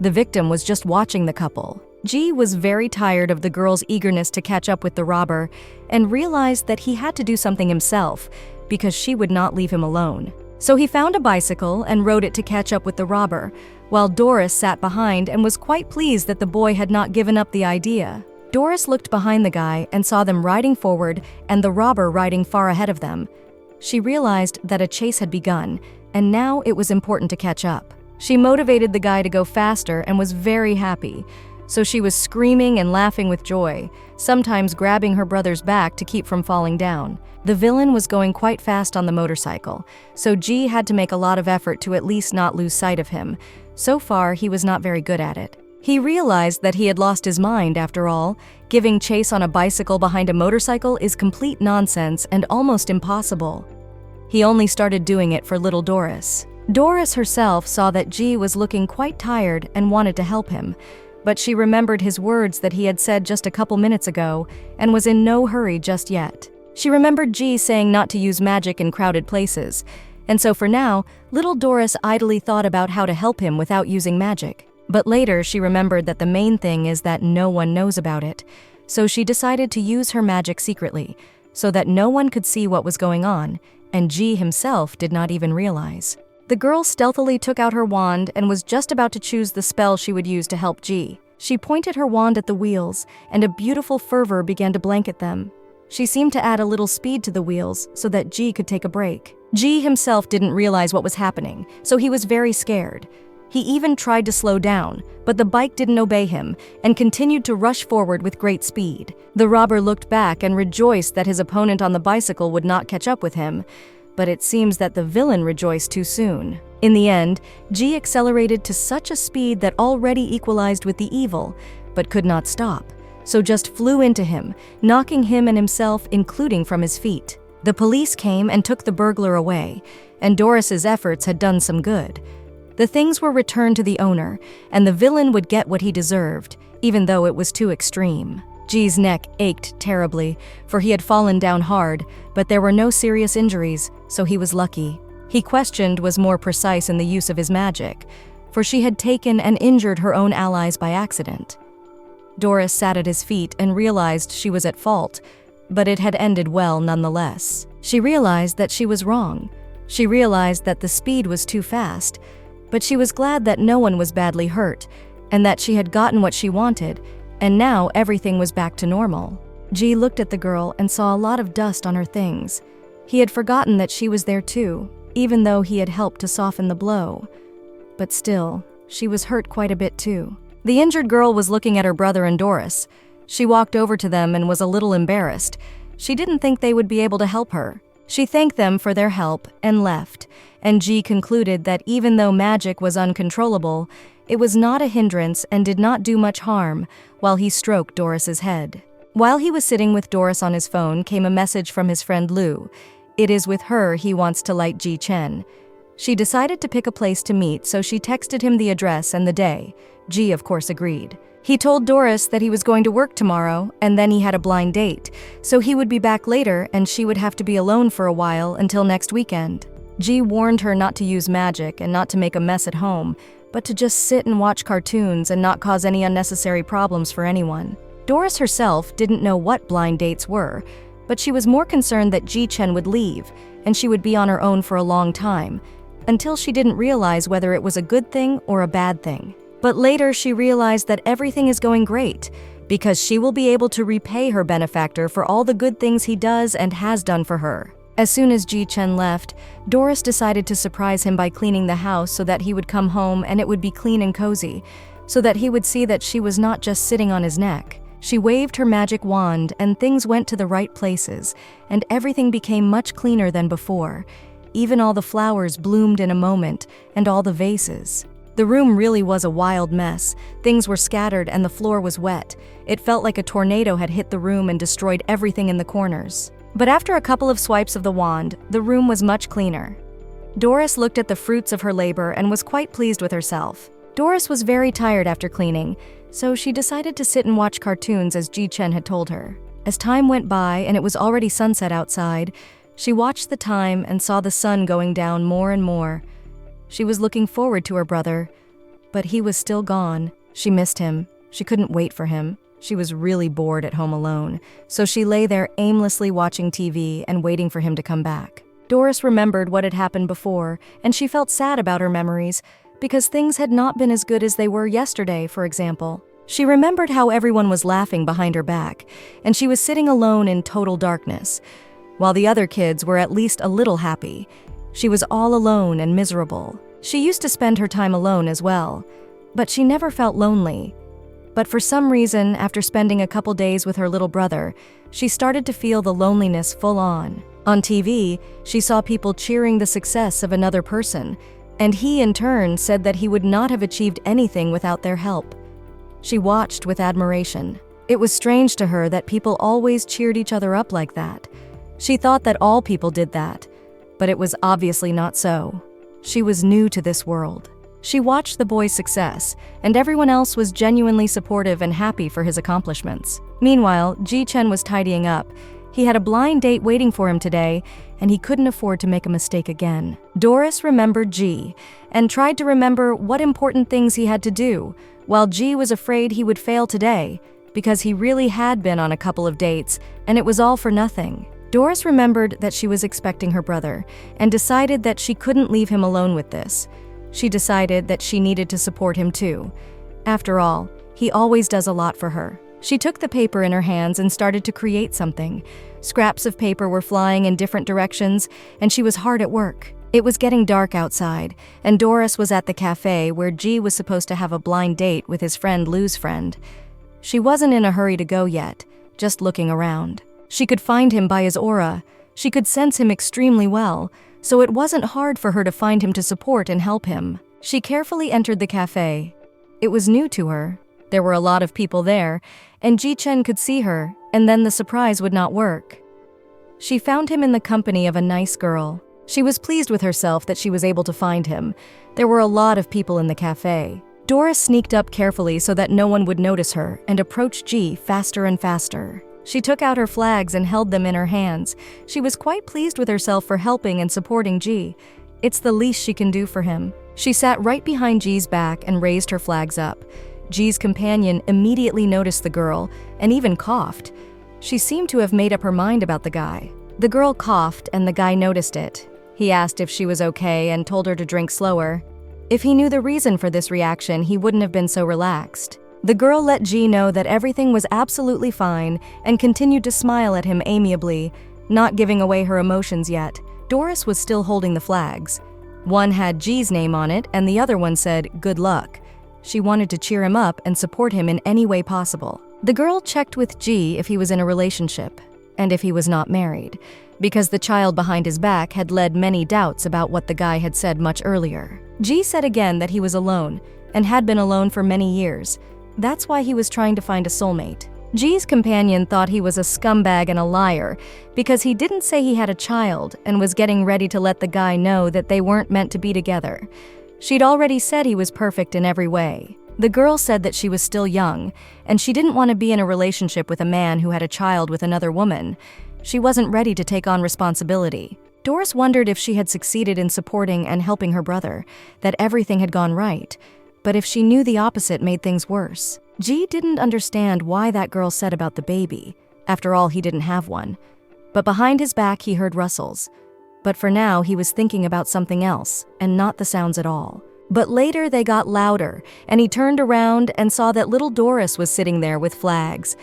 The victim was just watching the couple. Ji was very tired of the girl's eagerness to catch up with the robber and realized that he had to do something himself because she would not leave him alone. So he found a bicycle and rode it to catch up with the robber, while Doris sat behind and was quite pleased that the boy had not given up the idea. Doris looked behind the guy and saw them riding forward and the robber riding far ahead of them. She realized that a chase had begun, and now it was important to catch up. She motivated the guy to go faster and was very happy, so she was screaming and laughing with joy, sometimes grabbing her brother's back to keep from falling down. The villain was going quite fast on the motorcycle, so Ji had to make a lot of effort to at least not lose sight of him. So far, he was not very good at it. He realized that he had lost his mind after all. Giving chase on a bicycle behind a motorcycle is complete nonsense and almost impossible. He only started doing it for little Doris. Doris herself saw that Ji was looking quite tired and wanted to help him, but she remembered his words that he had said just a couple minutes ago and was in no hurry just yet. She remembered Ji saying not to use magic in crowded places, and so for now, little Doris idly thought about how to help him without using magic. But later, she remembered that the main thing is that no one knows about it, so she decided to use her magic secretly, so that no one could see what was going on, and Ji himself did not even realize. The girl stealthily took out her wand and was just about to choose the spell she would use to help Ji. She pointed her wand at the wheels, and a beautiful fervor began to blanket them. She seemed to add a little speed to the wheels so that Ji could take a break. Ji himself didn't realize what was happening, so he was very scared. He even tried to slow down, but the bike didn't obey him and continued to rush forward with great speed. The robber looked back and rejoiced that his opponent on the bicycle would not catch up with him, but it seems that the villain rejoiced too soon. In the end, Ji accelerated to such a speed that already equalized with the evil, but could not stop, so just flew into him, knocking him and himself, including from his feet. The police came and took the burglar away, and Doris's efforts had done some good. The things were returned to the owner, and the villain would get what he deserved, even though it was too extreme. Ji's neck ached terribly, for he had fallen down hard, but there were no serious injuries, so he was lucky. He questioned was more precise in the use of his magic, for she had taken and injured her own allies by accident. Doris sat at his feet and realized she was at fault, but it had ended well nonetheless. She realized that she was wrong. She realized that the speed was too fast, but she was glad that no one was badly hurt, and that she had gotten what she wanted, and now everything was back to normal. Ji looked at the girl and saw a lot of dust on her things. He had forgotten that she was there too, even though he had helped to soften the blow. But still, she was hurt quite a bit too. The injured girl was looking at her brother and Doris. She walked over to them and was a little embarrassed. She didn't think they would be able to help her. She thanked them for their help and left, and Ji concluded that even though magic was uncontrollable, it was not a hindrance and did not do much harm while he stroked Doris's head. While he was sitting with Doris on his phone came a message from his friend Lu. It is with her he wants to light Ji Chen. She decided to pick a place to meet, so she texted him the address and the day. Ji, of course, agreed. He told Doris that he was going to work tomorrow, and then he had a blind date, so he would be back later and she would have to be alone for a while until next weekend. Ji warned her not to use magic and not to make a mess at home, but to just sit and watch cartoons and not cause any unnecessary problems for anyone. Doris herself didn't know what blind dates were, but she was more concerned that Ji Chen would leave, and she would be on her own for a long time, until she didn't realize whether it was a good thing or a bad thing. But later she realized that everything is going great, because she will be able to repay her benefactor for all the good things he does and has done for her. As soon as Ji Chen left, Doris decided to surprise him by cleaning the house so that he would come home and it would be clean and cozy, so that he would see that she was not just sitting on his neck. She waved her magic wand and things went to the right places, and everything became much cleaner than before. Even all the flowers bloomed in a moment, and all the vases. The room really was a wild mess. Things were scattered and the floor was wet. It felt like a tornado had hit the room and destroyed everything in the corners. But after a couple of swipes of the wand, the room was much cleaner. Doris looked at the fruits of her labor and was quite pleased with herself. Doris was very tired after cleaning, so she decided to sit and watch cartoons as Ji Chen had told her. As time went by and it was already sunset outside, she watched the time and saw the sun going down more and more. She was looking forward to her brother, but he was still gone. She missed him. She couldn't wait for him. She was really bored at home alone, so she lay there aimlessly watching TV and waiting for him to come back. Doris remembered what had happened before, and she felt sad about her memories, because things had not been as good as they were yesterday, for example. She remembered how everyone was laughing behind her back, and she was sitting alone in total darkness. While the other kids were at least a little happy, she was all alone and miserable. She used to spend her time alone as well, but she never felt lonely. But for some reason, after spending a couple days with her little brother, she started to feel the loneliness full on. On TV, she saw people cheering the success of another person, and he in turn said that he would not have achieved anything without their help. She watched with admiration. It was strange to her that people always cheered each other up like that. She thought that all people did that, but it was obviously not so. She was new to this world. She watched the boy's success, and everyone else was genuinely supportive and happy for his accomplishments. Meanwhile, Ji Chen was tidying up. He had a blind date waiting for him today, and he couldn't afford to make a mistake again. Doris remembered Ji, and tried to remember what important things he had to do, while Ji was afraid he would fail today, because he really had been on a couple of dates, and it was all for nothing. Doris remembered that she was expecting her brother, and decided that she couldn't leave him alone with this. She decided that she needed to support him too. After all, he always does a lot for her. She took the paper in her hands and started to create something. Scraps of paper were flying in different directions, and she was hard at work. It was getting dark outside, and Doris was at the cafe where Ji was supposed to have a blind date with his friend Lu's friend. She wasn't in a hurry to go yet, just looking around. She could find him by his aura. She could sense him extremely well, so it wasn't hard for her to find him to support and help him. She carefully entered the cafe. It was new to her. There were a lot of people there, and Ji Chen could see her, and then the surprise would not work. She found him in the company of a nice girl. She was pleased with herself that she was able to find him. There were a lot of people in the cafe. Doris sneaked up carefully so that no one would notice her and approached Ji faster and faster. She took out her flags and held them in her hands. She was quite pleased with herself for helping and supporting Ji. It's the least she can do for him. She sat right behind Ji's back and raised her flags up. Ji's companion immediately noticed the girl and even coughed. She seemed to have made up her mind about the guy. The girl coughed and the guy noticed it. He asked if she was okay and told her to drink slower. If he knew the reason for this reaction, he wouldn't have been so relaxed. The girl let Ji know that everything was absolutely fine and continued to smile at him amiably, not giving away her emotions yet. Doris was still holding the flags. One had Ji's name on it and the other one said, "Good luck." She wanted to cheer him up and support him in any way possible. The girl checked with Ji if he was in a relationship. and if he was not married, because the child behind his back had led many doubts about what the guy had said much earlier. Ji said again that he was alone, and had been alone for many years. That's why he was trying to find a soulmate. Ji's companion thought he was a scumbag and a liar, because he didn't say he had a child and was getting ready to let the guy know that they weren't meant to be together. She'd already said he was perfect in every way. The girl said that she was still young, and she didn't want to be in a relationship with a man who had a child with another woman. She wasn't ready to take on responsibility. Doris wondered if she had succeeded in supporting and helping her brother, that everything had gone right, but if she knew the opposite made things worse. Ji didn't understand why that girl said about the baby. After all, he didn't have one. But behind his back, he heard rustles. But for now, he was thinking about something else, and not the sounds at all. But later, they got louder, and he turned around and saw that little Doris was sitting there with flags.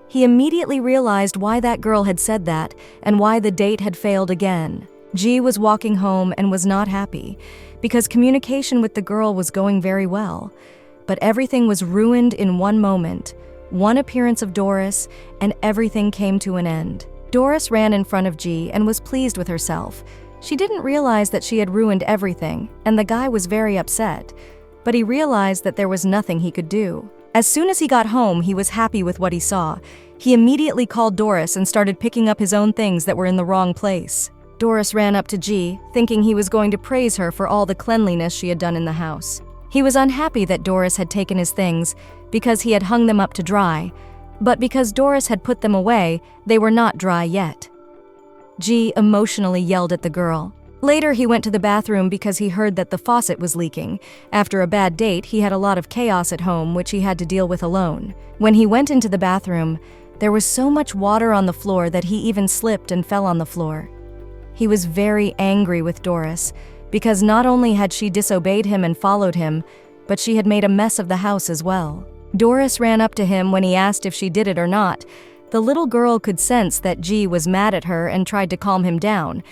He immediately realized why that girl had said that, and why the date had failed again. Ji was walking home and was not happy, because communication with the girl was going very well. But everything was ruined in one moment, one appearance of Doris, and everything came to an end. Doris ran in front of Ji and was pleased with herself. She didn't realize that she had ruined everything, and the guy was very upset. But he realized that there was nothing he could do. As soon as he got home, he was happy with what he saw. He immediately called Doris and started picking up his own things that were in the wrong place. Doris ran up to Ji, thinking he was going to praise her for all the cleanliness she had done in the house. He was unhappy that Doris had taken his things because he had hung them up to dry, but because Doris had put them away, they were not dry yet. Ji emotionally yelled at the girl. Later, he went to the bathroom because he heard that the faucet was leaking. After a bad date, he had a lot of chaos at home, which he had to deal with alone. When he went into the bathroom, there was so much water on the floor that he even slipped and fell on the floor. He was very angry with Doris, because not only had she disobeyed him and followed him, but she had made a mess of the house as well. Doris ran up to him when he asked if she did it or not. The little girl could sense that Ji was mad at her and tried to calm him down,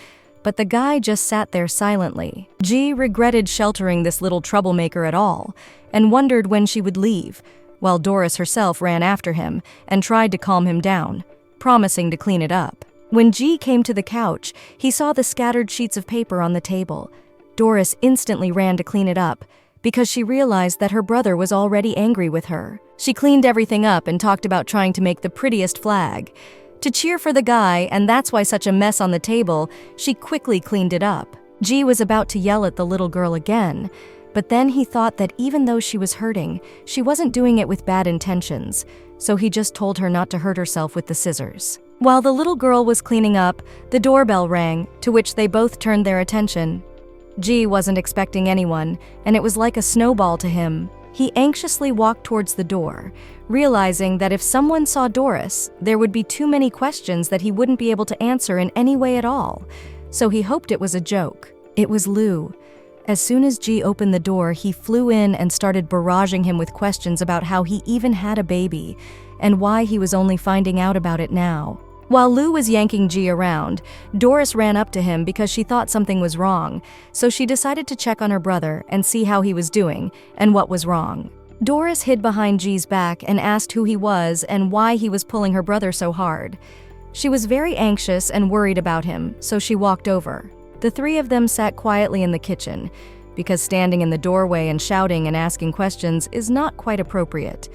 but the guy just sat there silently. Ji regretted sheltering this little troublemaker at all, and wondered when she would leave, while Doris herself ran after him and tried to calm him down, promising to clean it up. When Ji came to the couch, he saw the scattered sheets of paper on the table. Doris instantly ran to clean it up, because she realized that her brother was already angry with her. She cleaned everything up and talked about trying to make the prettiest flag. To cheer for the guy, and that's why such a mess on the table, she quickly cleaned it up. Ji was about to yell at the little girl again, but then he thought that even though she was hurting, she wasn't doing it with bad intentions, so he just told her not to hurt herself with the scissors. While the little girl was cleaning up, the doorbell rang, to which they both turned their attention. Ji wasn't expecting anyone, and it was like a snowball to him. He anxiously walked towards the door, realizing that if someone saw Doris, there would be too many questions that he wouldn't be able to answer in any way at all. So he hoped it was a joke. It was Lou. As soon as Ji opened the door, he flew in and started barraging him with questions about how he even had a baby, and why he was only finding out about it now. While Lou was yanking Ji around, Doris ran up to him because she thought something was wrong, so she decided to check on her brother and see how he was doing and what was wrong. Doris hid behind Ji's back and asked who he was and why he was pulling her brother so hard. She was very anxious and worried about him, so she walked over. The three of them sat quietly in the kitchen, because standing in the doorway and shouting and asking questions is not quite appropriate,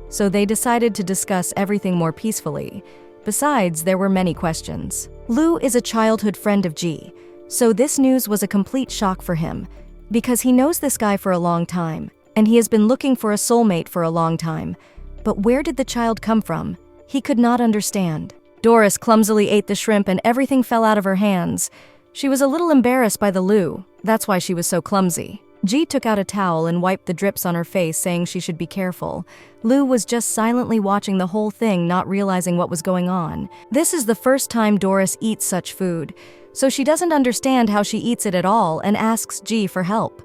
so they decided to discuss everything more peacefully. Besides, there were many questions. Lou is a childhood friend of Ji, so this news was a complete shock for him, because he knows this guy for a long time, and he has been looking for a soulmate for a long time. But where did the child come from? He could not understand. Doris clumsily ate the shrimp and everything fell out of her hands. She was a little embarrassed by the Lou, that's why she was so clumsy. Ji took out a towel and wiped the drips on her face, saying she should be careful. Lou was just silently watching the whole thing, not realizing what was going on. This is the first time Doris eats such food, so she doesn't understand how she eats it at all and asks Ji for help.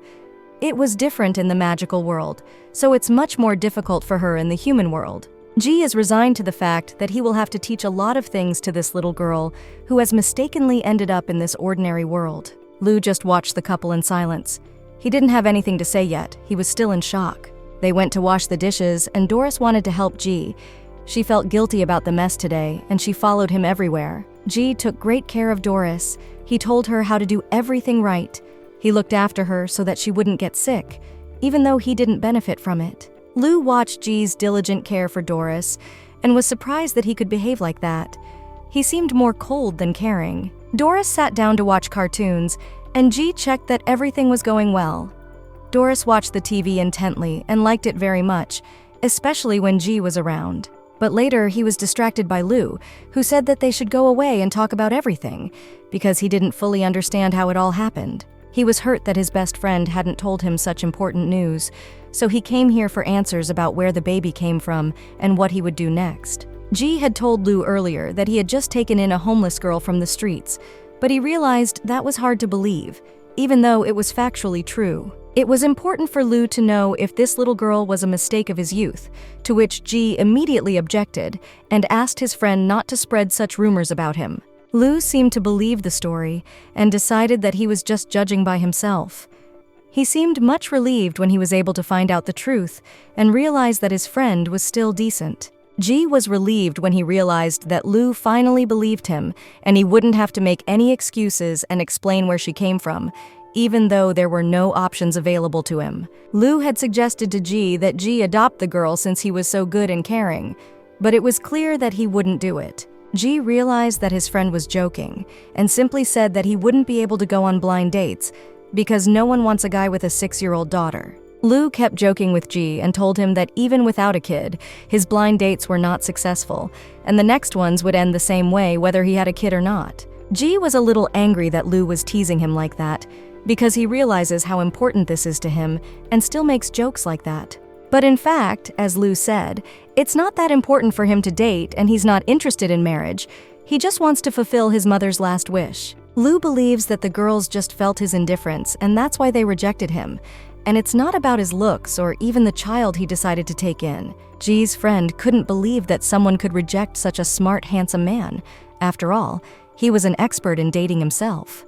It was different in the magical world, so it's much more difficult for her in the human world. Ji is resigned to the fact that he will have to teach a lot of things to this little girl who has mistakenly ended up in this ordinary world. Lou just watched the couple in silence. He didn't have anything to say yet. He was still in shock. They went to wash the dishes, and Doris wanted to help Ji. She felt guilty about the mess today, and she followed him everywhere. Ji took great care of Doris. He told her how to do everything right. He looked after her so that she wouldn't get sick, even though he didn't benefit from it. Lu watched Ji's diligent care for Doris and was surprised that he could behave like that. He seemed more cold than caring. Doris sat down to watch cartoons, and Ji checked that everything was going well. Doris watched the TV intently and liked it very much, especially when Ji was around. But later, he was distracted by Lu, who said that they should go away and talk about everything, because he didn't fully understand how it all happened. He was hurt that his best friend hadn't told him such important news, so he came here for answers about where the baby came from and what he would do next. Ji had told Lu earlier that he had just taken in a homeless girl from the streets, but he realized that was hard to believe, even though it was factually true. It was important for Lu to know if this little girl was a mistake of his youth, to which Ji immediately objected and asked his friend not to spread such rumors about him. Lu seemed to believe the story and decided that he was just judging by himself. He seemed much relieved when he was able to find out the truth and realized that his friend was still decent. Ji was relieved when he realized that Lu finally believed him and he wouldn't have to make any excuses and explain where she came from, even though there were no options available to him. Lu had suggested to Ji that Ji adopt the girl since he was so good and caring, but it was clear that he wouldn't do it. Ji realized that his friend was joking and simply said that he wouldn't be able to go on blind dates because no one wants a guy with a 6-year-old daughter. Lu kept joking with Ji and told him that even without a kid, his blind dates were not successful, and the next ones would end the same way whether he had a kid or not. Ji was a little angry that Lu was teasing him like that, because he realizes how important this is to him and still makes jokes like that. But in fact, as Lu said, it's not that important for him to date and he's not interested in marriage. He just wants to fulfill his mother's last wish. Lu believes that the girls just felt his indifference and that's why they rejected him. And it's not about his looks or even the child he decided to take in. Ji's friend couldn't believe that someone could reject such a smart, handsome man. After all, he was an expert in dating himself.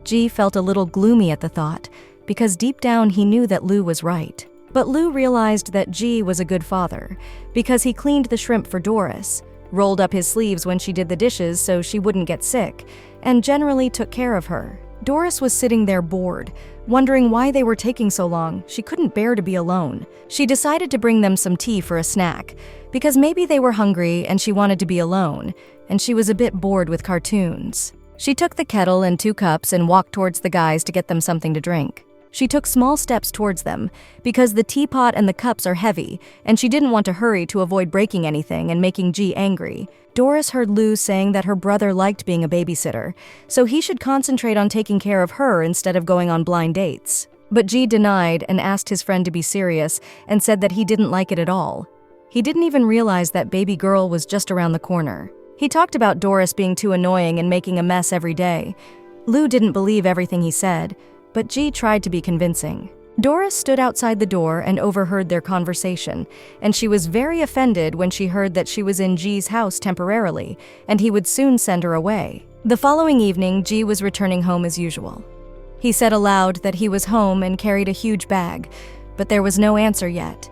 Ji felt a little gloomy at the thought, because deep down he knew that Lu was right. But Lu realized that Ji was a good father, because he cleaned the shrimp for Doris, rolled up his sleeves when she did the dishes so she wouldn't get sick, and generally took care of her. Doris was sitting there bored, wondering why they were taking so long. She couldn't bear to be alone. She decided to bring them some tea for a snack, because maybe they were hungry and she wanted to be alone, and she was a bit bored with cartoons. She took the kettle and 2 cups and walked towards the guys to get them something to drink. She took small steps towards them, because the teapot and the cups are heavy, and she didn't want to hurry to avoid breaking anything and making Ji angry. Doris heard Lu saying that her brother liked being a babysitter, so he should concentrate on taking care of her instead of going on blind dates. But Ji denied and asked his friend to be serious and said that he didn't like it at all. He didn't even realize that baby girl was just around the corner. He talked about Doris being too annoying and making a mess every day. Lu didn't believe everything he said, but Ji tried to be convincing. Doris stood outside the door and overheard their conversation, and she was very offended when she heard that she was in Ji's house temporarily, and he would soon send her away. The following evening, Ji was returning home as usual. He said aloud that he was home and carried a huge bag, but there was no answer yet.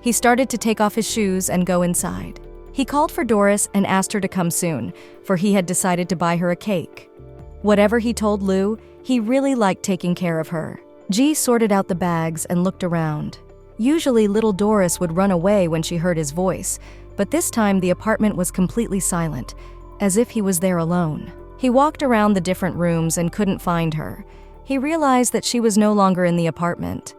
He started to take off his shoes and go inside. He called for Doris and asked her to come soon, for he had decided to buy her a cake. Whatever he told Lu, he really liked taking care of her. Ji sorted out the bags and looked around. Usually little Doris would run away when she heard his voice, but this time the apartment was completely silent, as if he was there alone. He walked around the different rooms and couldn't find her. He realized that she was no longer in the apartment.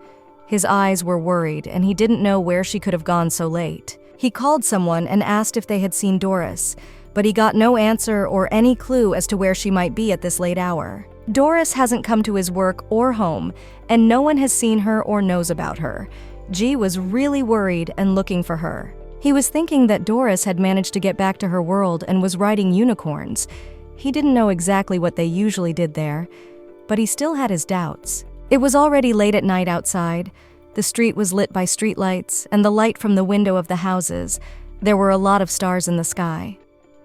His eyes were worried and he didn't know where she could have gone so late. He called someone and asked if they had seen Doris, but he got no answer or any clue as to where she might be at this late hour. Doris hasn't come to his work or home, and no one has seen her or knows about her. Ji was really worried and looking for her. He was thinking that Doris had managed to get back to her world and was riding unicorns. He didn't know exactly what they usually did there, but he still had his doubts. It was already late at night outside. The street was lit by streetlights and the light from the window of the houses. There were a lot of stars in the sky.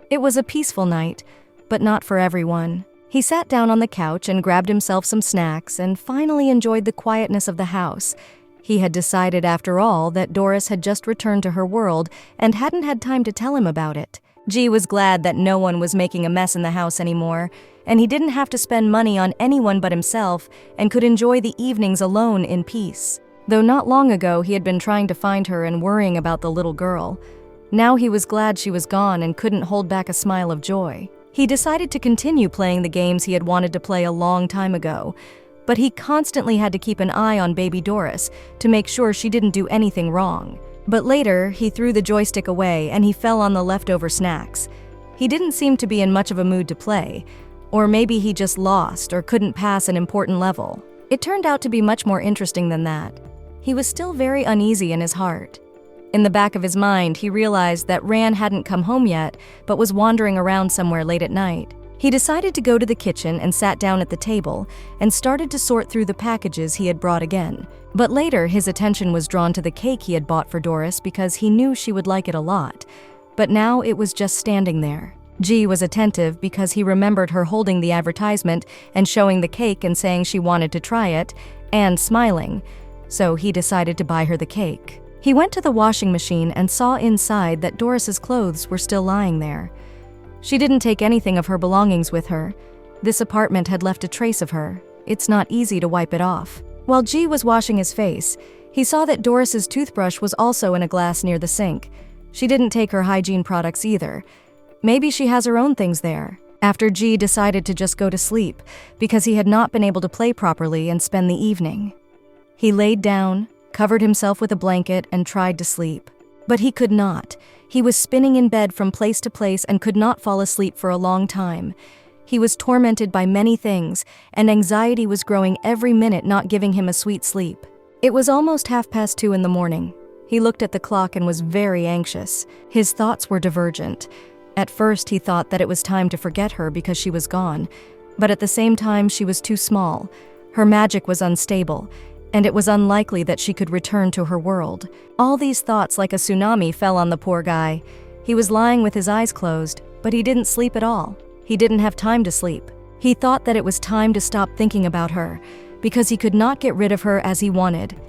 It was a peaceful night, but not for everyone. He sat down on the couch and grabbed himself some snacks and finally enjoyed the quietness of the house. He had decided, after all, that Doris had just returned to her world and hadn't had time to tell him about it. G was glad that no one was making a mess in the house anymore, and he didn't have to spend money on anyone but himself and could enjoy the evenings alone in peace. Though not long ago he had been trying to find her and worrying about the little girl. Now he was glad she was gone and couldn't hold back a smile of joy. He decided to continue playing the games he had wanted to play a long time ago, but he constantly had to keep an eye on baby Doris to make sure she didn't do anything wrong. But later, he threw the joystick away and he fell on the leftover snacks. He didn't seem to be in much of a mood to play, or maybe he just lost or couldn't pass an important level. It turned out to be much more interesting than that. He was still very uneasy in his heart. In the back of his mind, he realized that Ran hadn't come home yet, but was wandering around somewhere late at night. He decided to go to the kitchen and sat down at the table and started to sort through the packages he had brought again. But later, his attention was drawn to the cake he had bought for Doris because he knew she would like it a lot. But now it was just standing there. G was attentive because he remembered her holding the advertisement and showing the cake and saying she wanted to try it, and smiling. So he decided to buy her the cake. He went to the washing machine and saw inside that Doris's clothes were still lying there. She didn't take anything of her belongings with her. This apartment had left a trace of her. It's not easy to wipe it off. While G was washing his face, he saw that Doris's toothbrush was also in a glass near the sink. She didn't take her hygiene products either. Maybe she has her own things there. After G decided to just go to sleep because he had not been able to play properly and spend the evening. He laid down, covered himself with a blanket, and tried to sleep. But he could not. He was spinning in bed from place to place and could not fall asleep for a long time. He was tormented by many things, and anxiety was growing every minute, not giving him a sweet sleep. It was almost 2:30 in the morning. He looked at the clock and was very anxious. His thoughts were divergent. At first, he thought that it was time to forget her because she was gone, but at the same time, she was too small. Her magic was unstable, and it was unlikely that she could return to her world. All these thoughts, like a tsunami, fell on the poor guy. He was lying with his eyes closed, but he didn't sleep at all. He didn't have time to sleep. He thought that it was time to stop thinking about her, because he could not get rid of her as he wanted.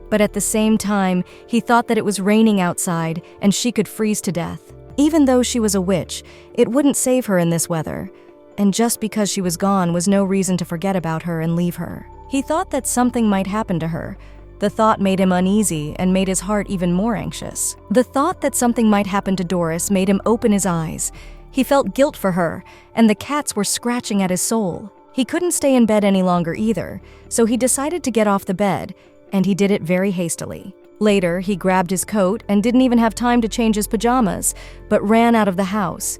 But at the same time, he thought that it was raining outside and she could freeze to death. Even though she was a witch, it wouldn't save her in this weather. And just because she was gone was no reason to forget about her and leave her. He thought that something might happen to her. The thought made him uneasy and made his heart even more anxious. The thought that something might happen to Doris made him open his eyes. He felt guilt for her, and the cats were scratching at his soul. He couldn't stay in bed any longer either, so he decided to get off the bed, and he did it very hastily. Later, he grabbed his coat and didn't even have time to change his pajamas, but ran out of the house.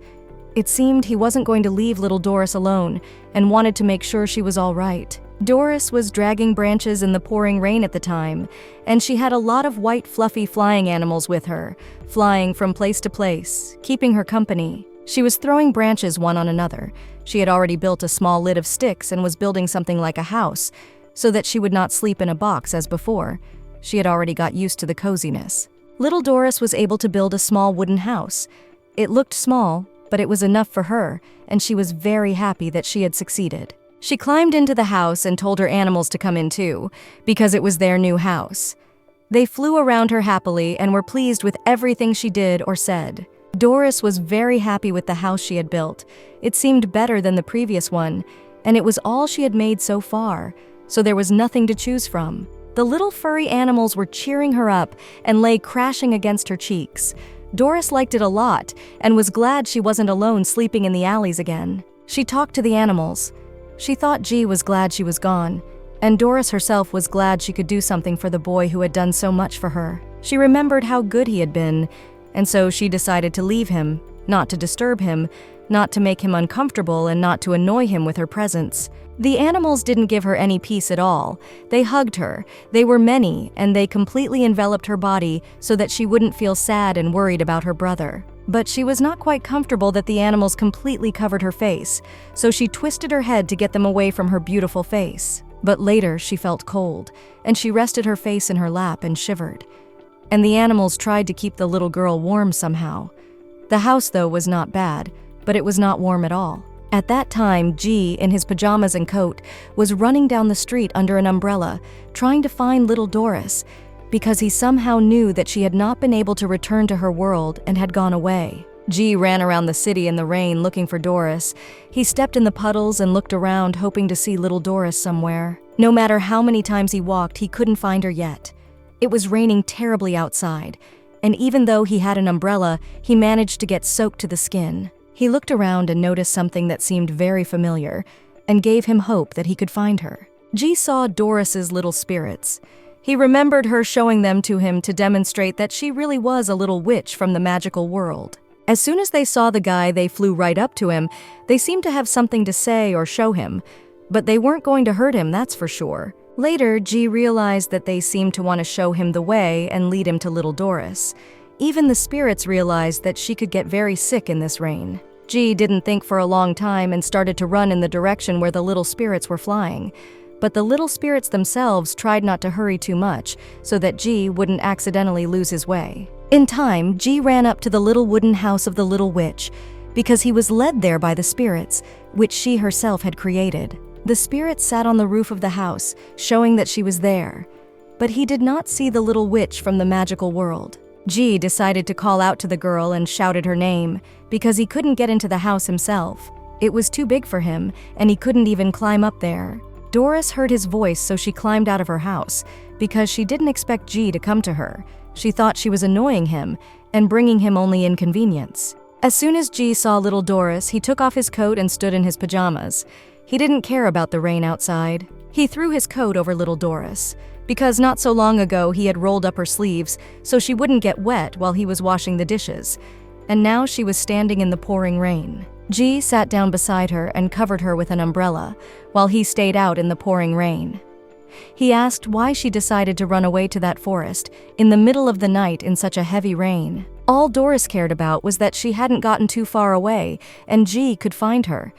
It seemed he wasn't going to leave little Doris alone and wanted to make sure she was all right. Doris was dragging branches in the pouring rain at the time, and she had a lot of white fluffy flying animals with her, flying from place to place, keeping her company. She was throwing branches one on another. She had already built a small lid of sticks and was building something like a house, so that she would not sleep in a box as before. She had already got used to the coziness. Little Doris was able to build a small wooden house. It looked small, but it was enough for her, and she was very happy that she had succeeded. She climbed into the house and told her animals to come in too, because it was their new house. They flew around her happily and were pleased with everything she did or said. Doris was very happy with the house she had built. It seemed better than the previous one, and it was all she had made so far, so there was nothing to choose from. The little furry animals were cheering her up and lay crashing against her cheeks. Doris liked it a lot and was glad she wasn't alone sleeping in the alleys again. She talked to the animals. She thought G was glad she was gone, and Doris herself was glad she could do something for the boy who had done so much for her. She remembered how good he had been, and so she decided to leave him, not to disturb him, not to make him uncomfortable, and not to annoy him with her presence. The animals didn't give her any peace at all. They hugged her. They were many, and they completely enveloped her body so that she wouldn't feel sad and worried about her brother. But she was not quite comfortable that the animals completely covered her face, so she twisted her head to get them away from her beautiful face. But later, she felt cold, and she rested her face in her lap and shivered. And the animals tried to keep the little girl warm somehow. The house, though, was not bad, but it was not warm at all. At that time, G, in his pajamas and coat, was running down the street under an umbrella, trying to find little Doris, because he somehow knew that she had not been able to return to her world and had gone away. G ran around the city in the rain looking for Doris. He stepped in the puddles and looked around, hoping to see little Doris somewhere. No matter how many times he walked, he couldn't find her yet. It was raining terribly outside, and even though he had an umbrella, he managed to get soaked to the skin. He looked around and noticed something that seemed very familiar, and gave him hope that he could find her. G saw Doris's little spirits. He remembered her showing them to him to demonstrate that she really was a little witch from the magical world. As soon as they saw the guy, they flew right up to him. They seemed to have something to say or show him, but they weren't going to hurt him, that's for sure. Later, G realized that they seemed to want to show him the way and lead him to little Doris. Even the spirits realized that she could get very sick in this rain. G didn't think for a long time and started to run in the direction where the little spirits were flying. But the little spirits themselves tried not to hurry too much so that G wouldn't accidentally lose his way. In time, G ran up to the little wooden house of the little witch because he was led there by the spirits, which she herself had created. The spirits sat on the roof of the house, showing that she was there. But he did not see the little witch from the magical world. G decided to call out to the girl and shouted her name because he couldn't get into the house himself. It was too big for him, and he couldn't even climb up there. Doris heard his voice, so she climbed out of her house because she didn't expect G to come to her. She thought she was annoying him and bringing him only inconvenience. As soon as G saw little Doris, he took off his coat and stood in his pajamas. He didn't care about the rain outside. He threw his coat over little Doris because not so long ago he had rolled up her sleeves so she wouldn't get wet while he was washing the dishes. And now she was standing in the pouring rain. G sat down beside her and covered her with an umbrella while he stayed out in the pouring rain. He asked why she decided to run away to that forest in the middle of the night in such a heavy rain. All Doris cared about was that she hadn't gotten too far away and G could find her,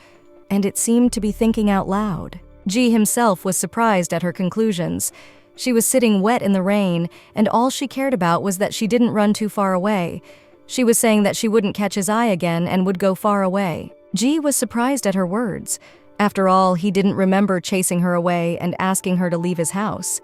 and it seemed to be thinking out loud. G himself was surprised at her conclusions. She was sitting wet in the rain, and all she cared about was that she didn't run too far away. She was saying that she wouldn't catch his eye again and would go far away. G was surprised at her words. After all, he didn't remember chasing her away and asking her to leave his house.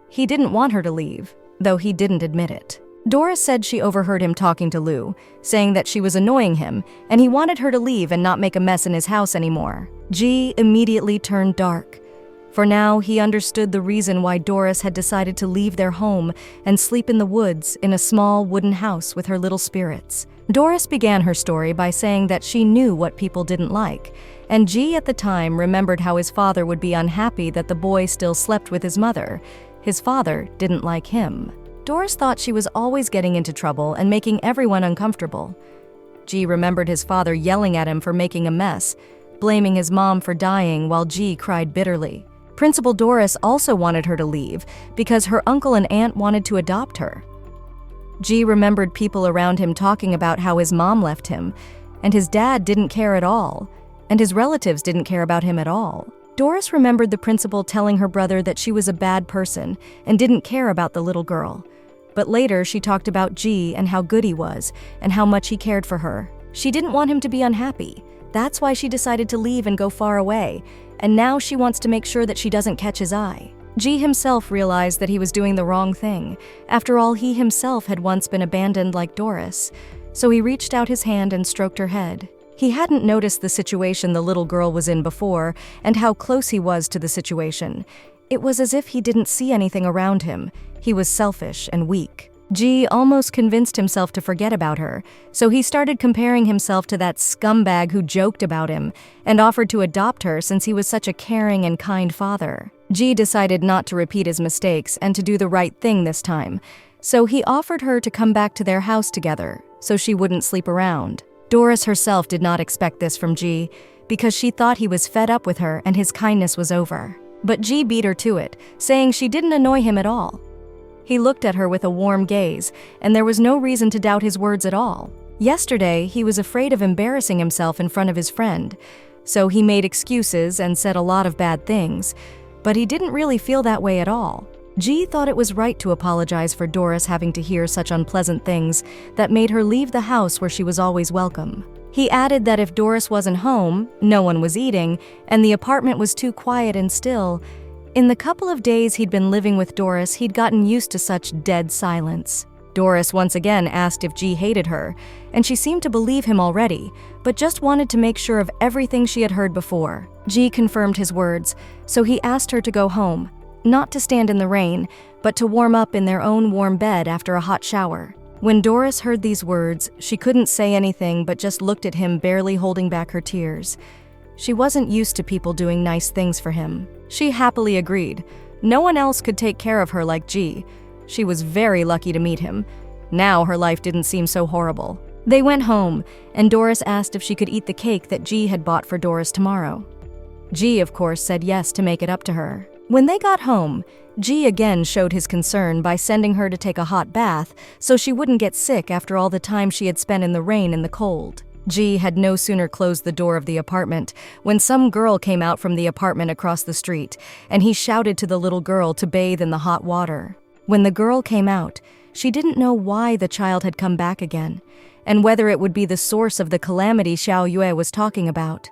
He didn't want her to leave, though he didn't admit it. Doris said she overheard him talking to Lou, saying that she was annoying him, and he wanted her to leave and not make a mess in his house anymore. G immediately turned dark. For now, he understood the reason why Doris had decided to leave their home and sleep in the woods in a small wooden house with her little spirits. Doris began her story by saying that she knew what people didn't like, and G at the time remembered how his father would be unhappy that the boy still slept with his mother. His father didn't like him. Doris thought she was always getting into trouble and making everyone uncomfortable. G remembered his father yelling at him for making a mess, blaming his mom for dying while G cried bitterly. Principal Doris also wanted her to leave because her uncle and aunt wanted to adopt her. G remembered people around him talking about how his mom left him, and his dad didn't care at all, and his relatives didn't care about him at all. Doris remembered the principal telling her brother that she was a bad person and didn't care about the little girl. But later she talked about G and how good he was and how much he cared for her. She didn't want him to be unhappy. That's why she decided to leave and go far away, and now she wants to make sure that she doesn't catch his eye. G himself realized that he was doing the wrong thing. After all, he himself had once been abandoned like Doris, so he reached out his hand and stroked her head. He hadn't noticed the situation the little girl was in before and how close he was to the situation. It was as if he didn't see anything around him. He was selfish and weak. G almost convinced himself to forget about her, so he started comparing himself to that scumbag who joked about him and offered to adopt her since he was such a caring and kind father. G decided not to repeat his mistakes and to do the right thing this time, so he offered her to come back to their house together so she wouldn't sleep around. Doris herself did not expect this from G because she thought he was fed up with her and his kindness was over. But G beat her to it, saying she didn't annoy him at all. He looked at her with a warm gaze, and there was no reason to doubt his words at all. Yesterday, he was afraid of embarrassing himself in front of his friend, so he made excuses and said a lot of bad things, but he didn't really feel that way at all. G thought it was right to apologize for Doris having to hear such unpleasant things that made her leave the house where she was always welcome. He added that if Doris wasn't home, no one was eating, and the apartment was too quiet and still, In the couple of days he'd been living with Doris, he'd gotten used to such dead silence. Doris once again asked if G hated her, and she seemed to believe him already, but just wanted to make sure of everything she had heard before. G confirmed his words, so he asked her to go home, not to stand in the rain, but to warm up in their own warm bed after a hot shower. When Doris heard these words, she couldn't say anything but just looked at him, barely holding back her tears. She wasn't used to people doing nice things for him. She happily agreed. No one else could take care of her like G. She was very lucky to meet him. Now her life didn't seem so horrible. They went home, and Doris asked if she could eat the cake that G had bought for Doris tomorrow. G, of course, said yes to make it up to her. When they got home, G again showed his concern by sending her to take a hot bath so she wouldn't get sick after all the time she had spent in the rain and the cold. G had no sooner closed the door of the apartment when some girl came out from the apartment across the street, and he shouted to the little girl to bathe in the hot water. When the girl came out, she didn't know why the child had come back again, and whether it would be the source of the calamity Xiao Yue was talking about.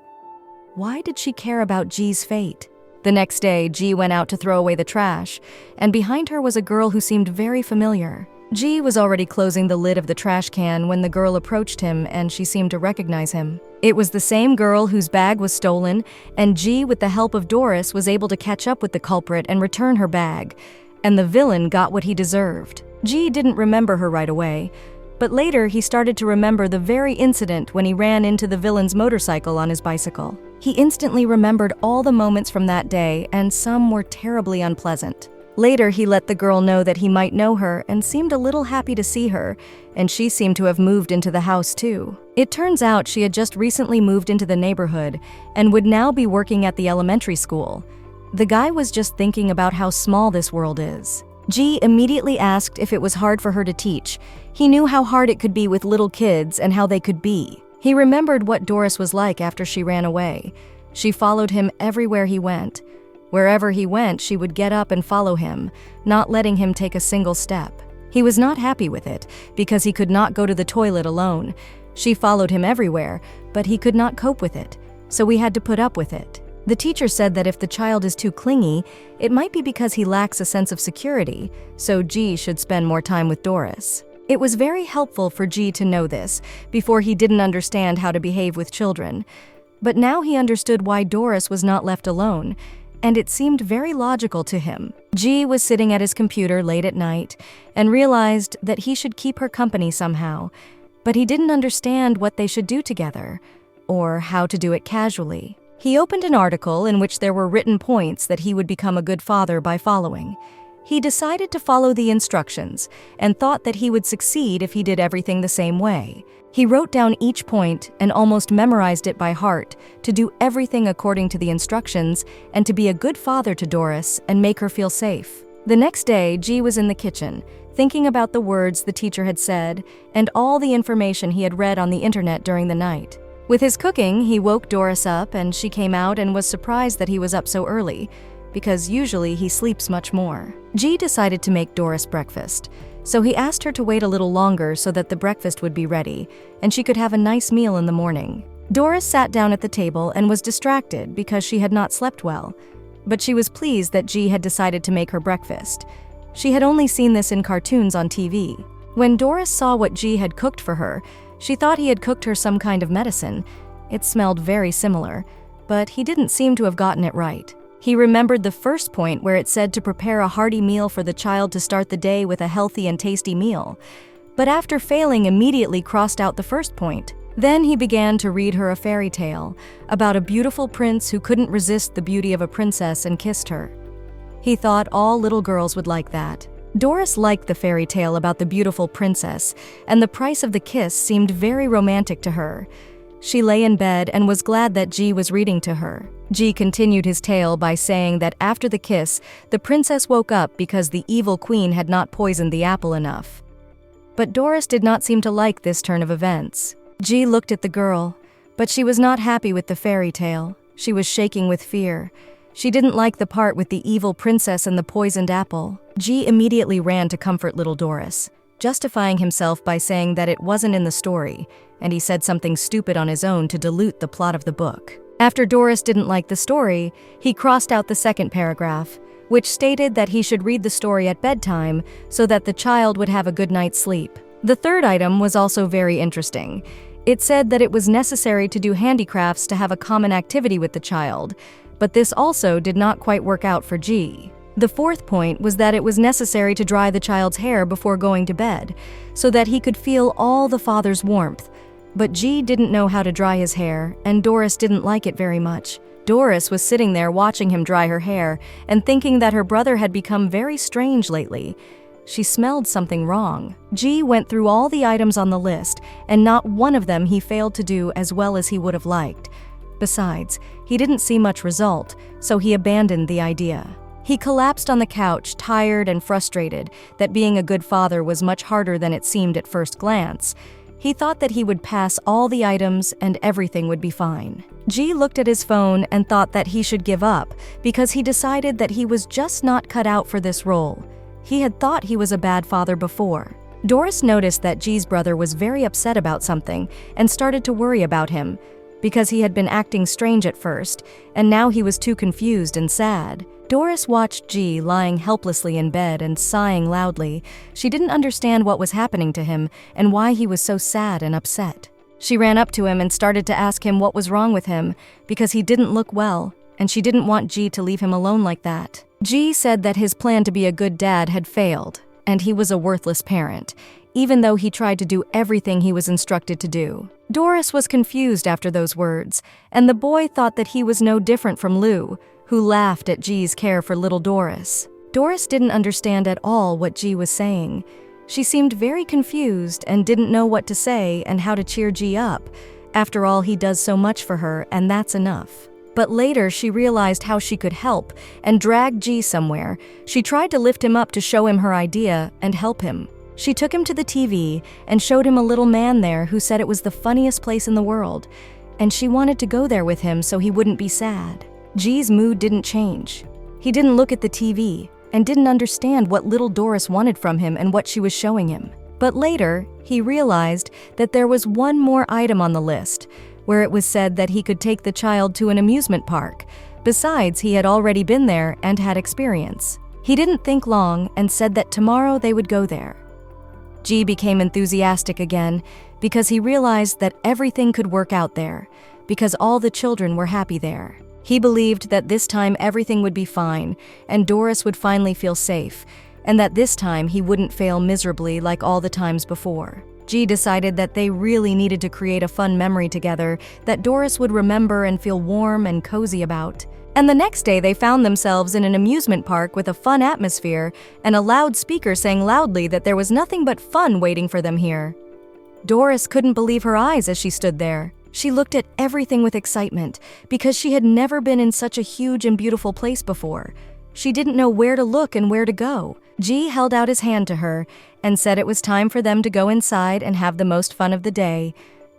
Why did she care about G's fate? The next day, G went out to throw away the trash, and behind her was a girl who seemed very familiar. G was already closing the lid of the trash can when the girl approached him, and she seemed to recognize him. It was the same girl whose bag was stolen, and G, with the help of Doris, was able to catch up with the culprit and return her bag, and the villain got what he deserved. G didn't remember her right away, but later he started to remember the very incident when he ran into the villain's motorcycle on his bicycle. He instantly remembered all the moments from that day, and some were terribly unpleasant. Later, he let the girl know that he might know her and seemed a little happy to see her, and she seemed to have moved into the house too. It turns out she had just recently moved into the neighborhood and would now be working at the elementary school. The guy was just thinking about how small this world is. G immediately asked if it was hard for her to teach. He knew how hard it could be with little kids and how they could be. He remembered what Doris was like after she ran away. She followed him everywhere he went. Wherever he went, she would get up and follow him, not letting him take a single step. He was not happy with it, because he could not go to the toilet alone. She followed him everywhere, but he could not cope with it, so he had to put up with it. The teacher said that if the child is too clingy, it might be because he lacks a sense of security, so G should spend more time with Doris. It was very helpful for G to know this. Before, he didn't understand how to behave with children. But now he understood why Doris was not left alone, and it seemed very logical to him. G was sitting at his computer late at night and realized that he should keep her company somehow, but he didn't understand what they should do together, or how to do it casually. He opened an article in which there were written points that he would become a good father by following. He decided to follow the instructions and thought that he would succeed if he did everything the same way. He wrote down each point and almost memorized it by heart to do everything according to the instructions and to be a good father to Doris and make her feel safe. The next day, G was in the kitchen, thinking about the words the teacher had said and all the information he had read on the internet during the night. With his cooking, he woke Doris up, and she came out and was surprised that he was up so early, because usually he sleeps much more. G decided to make Doris breakfast, so he asked her to wait a little longer so that the breakfast would be ready, and she could have a nice meal in the morning. Doris sat down at the table and was distracted because she had not slept well, but she was pleased that G had decided to make her breakfast. She had only seen this in cartoons on TV. When Doris saw what G had cooked for her, she thought he had cooked her some kind of medicine. It smelled very similar, but he didn't seem to have gotten it right. He remembered the first point where it said to prepare a hearty meal for the child to start the day with a healthy and tasty meal, but after failing, immediately crossed out the first point. Then he began to read her a fairy tale about a beautiful prince who couldn't resist the beauty of a princess and kissed her. He thought all little girls would like that. Doris liked the fairy tale about the beautiful princess, and the price of the kiss seemed very romantic to her. She lay in bed and was glad that G was reading to her. G continued his tale by saying that after the kiss, the princess woke up because the evil queen had not poisoned the apple enough. But Doris did not seem to like this turn of events. G looked at the girl, but she was not happy with the fairy tale. She was shaking with fear. She didn't like the part with the evil princess and the poisoned apple. G immediately ran to comfort little Doris, justifying himself by saying that it wasn't in the story, and he said something stupid on his own to dilute the plot of the book. After Doris didn't like the story, he crossed out the second paragraph, which stated that he should read the story at bedtime so that the child would have a good night's sleep. The third item was also very interesting. It said that it was necessary to do handicrafts to have a common activity with the child, but this also did not quite work out for G. The fourth point was that it was necessary to dry the child's hair before going to bed, so that he could feel all the father's warmth. But G didn't know how to dry his hair, and Doris didn't like it very much. Doris was sitting there watching him dry her hair and thinking that her brother had become very strange lately. She smelled something wrong. G went through all the items on the list, and not one of them he failed to do as well as he would have liked. Besides, he didn't see much result, so he abandoned the idea. He collapsed on the couch, tired and frustrated that being a good father was much harder than it seemed at first glance. He thought that he would pass all the items and everything would be fine. G looked at his phone and thought that he should give up because he decided that he was just not cut out for this role. He had thought he was a bad father before. Doris noticed that G's brother was very upset about something and started to worry about him because he had been acting strange at first, and now he was too confused and sad. Doris watched G lying helplessly in bed and sighing loudly. She didn't understand what was happening to him and why he was so sad and upset. She ran up to him and started to ask him what was wrong with him because he didn't look well, and she didn't want G to leave him alone like that. G said that his plan to be a good dad had failed, and he was a worthless parent, even though he tried to do everything he was instructed to do. Doris was confused after those words, and the boy thought that he was no different from Lou, who laughed at G's care for little Doris. Doris didn't understand at all what G was saying. She seemed very confused and didn't know what to say and how to cheer G up. After all, he does so much for her, and that's enough. But later, she realized how she could help and drag G somewhere. She tried to lift him up to show him her idea and help him. She took him to the TV and showed him a little man there who said it was the funniest place in the world, and she wanted to go there with him so he wouldn't be sad. G's mood didn't change. He didn't look at the TV and didn't understand what little Doris wanted from him and what she was showing him. But later, he realized that there was one more item on the list, where it was said that he could take the child to an amusement park. Besides, he had already been there and had experience. He didn't think long and said that tomorrow they would go there. G became enthusiastic again because he realized that everything could work out there, because all the children were happy there. He believed that this time everything would be fine, and Doris would finally feel safe, and that this time he wouldn't fail miserably like all the times before. G decided that they really needed to create a fun memory together that Doris would remember and feel warm and cozy about. And the next day they found themselves in an amusement park with a fun atmosphere and a loudspeaker saying loudly that there was nothing but fun waiting for them here. Doris couldn't believe her eyes as she stood there. She looked at everything with excitement because she had never been in such a huge and beautiful place before. She didn't know where to look and where to go. G held out his hand to her and said it was time for them to go inside and have the most fun of the day.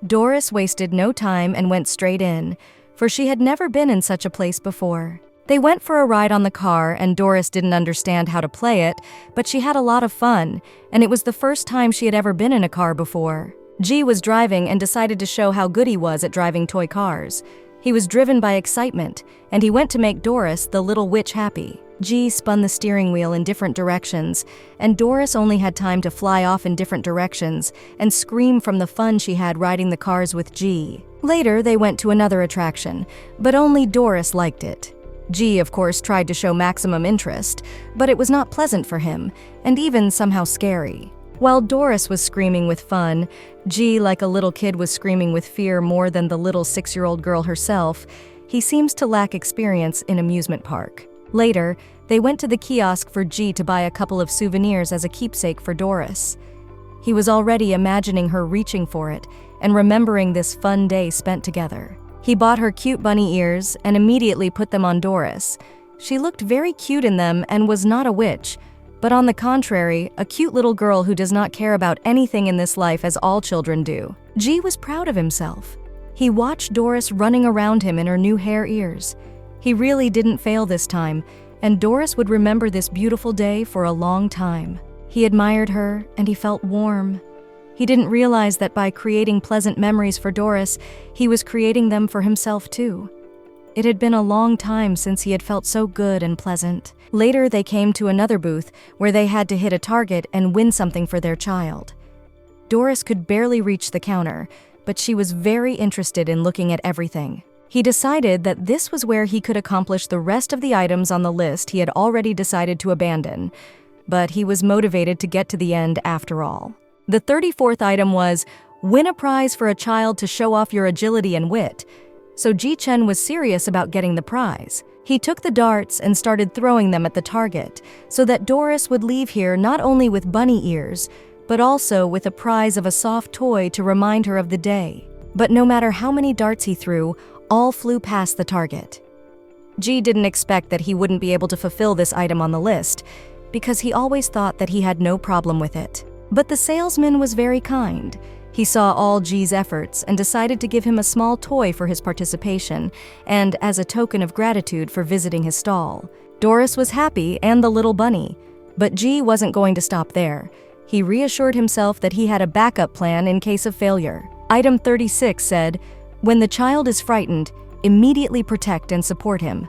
Doris wasted no time and went straight in, for she had never been in such a place before. They went for a ride on the car, and Doris didn't understand how to play it, but she had a lot of fun, and it was the first time she had ever been in a car before. G was driving and decided to show how good he was at driving toy cars. He was driven by excitement, and he went to make Doris, the little witch, happy. G spun the steering wheel in different directions, and Doris only had time to fly off in different directions and scream from the fun she had riding the cars with G. Later, they went to another attraction, but only Doris liked it. G, of course, tried to show maximum interest, but it was not pleasant for him, and even somehow scary. While Doris was screaming with fun, G, like a little kid, was screaming with fear more than the little 6-year-old girl herself. He seems to lack experience in amusement park. Later, they went to the kiosk for G to buy a couple of souvenirs as a keepsake for Doris. He was already imagining her reaching for it and remembering this fun day spent together. He bought her cute bunny ears and immediately put them on Doris. She looked very cute in them and was not a witch, but on the contrary, a cute little girl who does not care about anything in this life as all children do. G was proud of himself. He watched Doris running around him in her new hair ears. He really didn't fail this time, and Doris would remember this beautiful day for a long time. He admired her, and he felt warm. He didn't realize that by creating pleasant memories for Doris, he was creating them for himself too. It had been a long time since he had felt so good and pleasant. Later, they came to another booth where they had to hit a target and win something for their child. Doris could barely reach the counter, but she was very interested in looking at everything. He decided that this was where he could accomplish the rest of the items on the list he had already decided to abandon, but he was motivated to get to the end after all. The 34th item was, win a prize for a child to show off your agility and wit, so Ji-chen was serious about getting the prize. He took the darts and started throwing them at the target, so that Doris would leave here not only with bunny ears, but also with a prize of a soft toy to remind her of the day. But no matter how many darts he threw, all flew past the target. Ji didn't expect that he wouldn't be able to fulfill this item on the list, because he always thought that he had no problem with it. But the salesman was very kind. He saw all Ji's efforts and decided to give him a small toy for his participation and as a token of gratitude for visiting his stall. Doris was happy and the little bunny, but Ji wasn't going to stop there. He reassured himself that he had a backup plan in case of failure. Item 36 said, when the child is frightened, immediately protect and support him.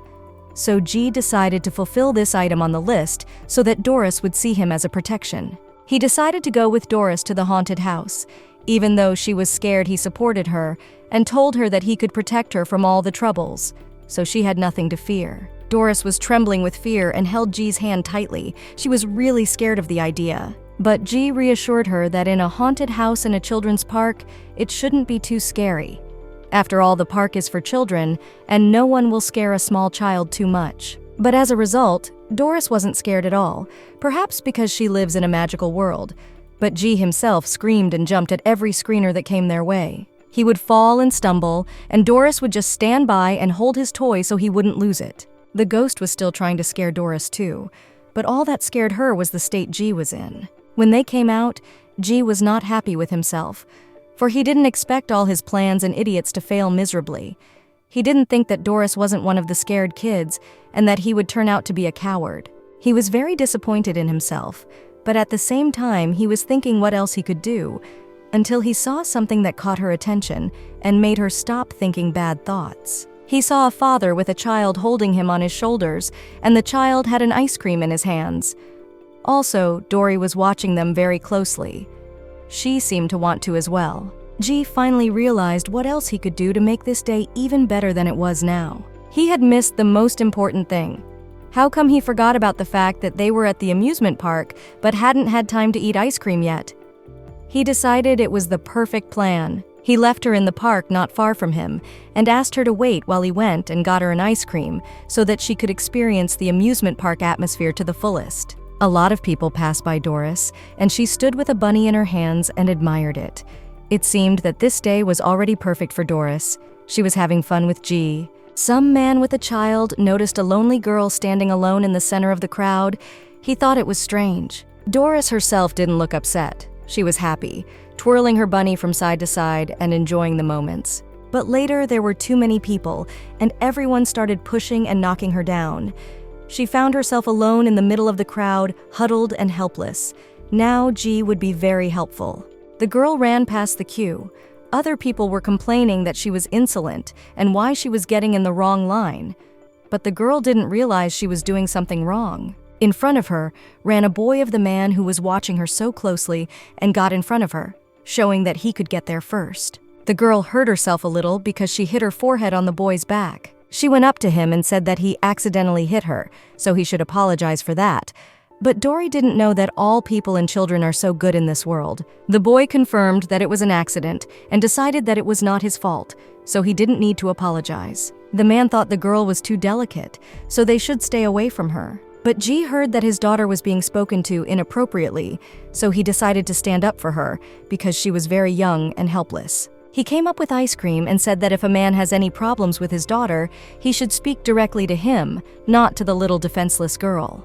So Ji decided to fulfill this item on the list so that Doris would see him as a protection. He decided to go with Doris to the haunted house, even though she was scared he supported her, and told her that he could protect her from all the troubles, so she had nothing to fear. Doris was trembling with fear and held Ji's hand tightly. She was really scared of the idea. But Ji reassured her that in a haunted house in a children's park, it shouldn't be too scary. After all, the park is for children, and no one will scare a small child too much. But as a result, Doris wasn't scared at all, perhaps because she lives in a magical world. But Ji himself screamed and jumped at every screener that came their way. He would fall and stumble, and Doris would just stand by and hold his toy so he wouldn't lose it. The ghost was still trying to scare Doris too, but all that scared her was the state Ji was in. When they came out, Ji was not happy with himself, for he didn't expect all his plans and idiots to fail miserably. He didn't think that Doris wasn't one of the scared kids and that he would turn out to be a coward. He was very disappointed in himself, but at the same time he was thinking what else he could do, until he saw something that caught her attention and made her stop thinking bad thoughts. He saw a father with a child holding him on his shoulders, and the child had an ice cream in his hands. Also, Dory was watching them very closely. She seemed to want to as well. Ji finally realized what else he could do to make this day even better than it was now. He had missed the most important thing. How come he forgot about the fact that they were at the amusement park but hadn't had time to eat ice cream yet? He decided it was the perfect plan. He left her in the park not far from him and asked her to wait while he went and got her an ice cream so that she could experience the amusement park atmosphere to the fullest. A lot of people passed by Doris, and she stood with a bunny in her hands and admired it. It seemed that this day was already perfect for Doris. She was having fun with Ji. Some man with a child noticed a lonely girl standing alone in the center of the crowd. He thought it was strange. Doris herself didn't look upset. She was happy, twirling her bunny from side to side and enjoying the moments. But later there were too many people, and everyone started pushing and knocking her down. She found herself alone in the middle of the crowd, huddled and helpless. Now Ji would be very helpful. The girl ran past the queue. Other people were complaining that she was insolent and why she was getting in the wrong line. But the girl didn't realize she was doing something wrong. In front of her ran a boy of the man who was watching her so closely and got in front of her, showing that he could get there first. The girl hurt herself a little because she hit her forehead on the boy's back. She went up to him and said that he accidentally hit her, so he should apologize for that. But Dory didn't know that all people and children are so good in this world. The boy confirmed that it was an accident and decided that it was not his fault, so he didn't need to apologize. The man thought the girl was too delicate, so they should stay away from her. But Ji heard that his daughter was being spoken to inappropriately, so he decided to stand up for her because she was very young and helpless. He came up with ice cream and said that if a man has any problems with his daughter, he should speak directly to him, not to the little defenseless girl.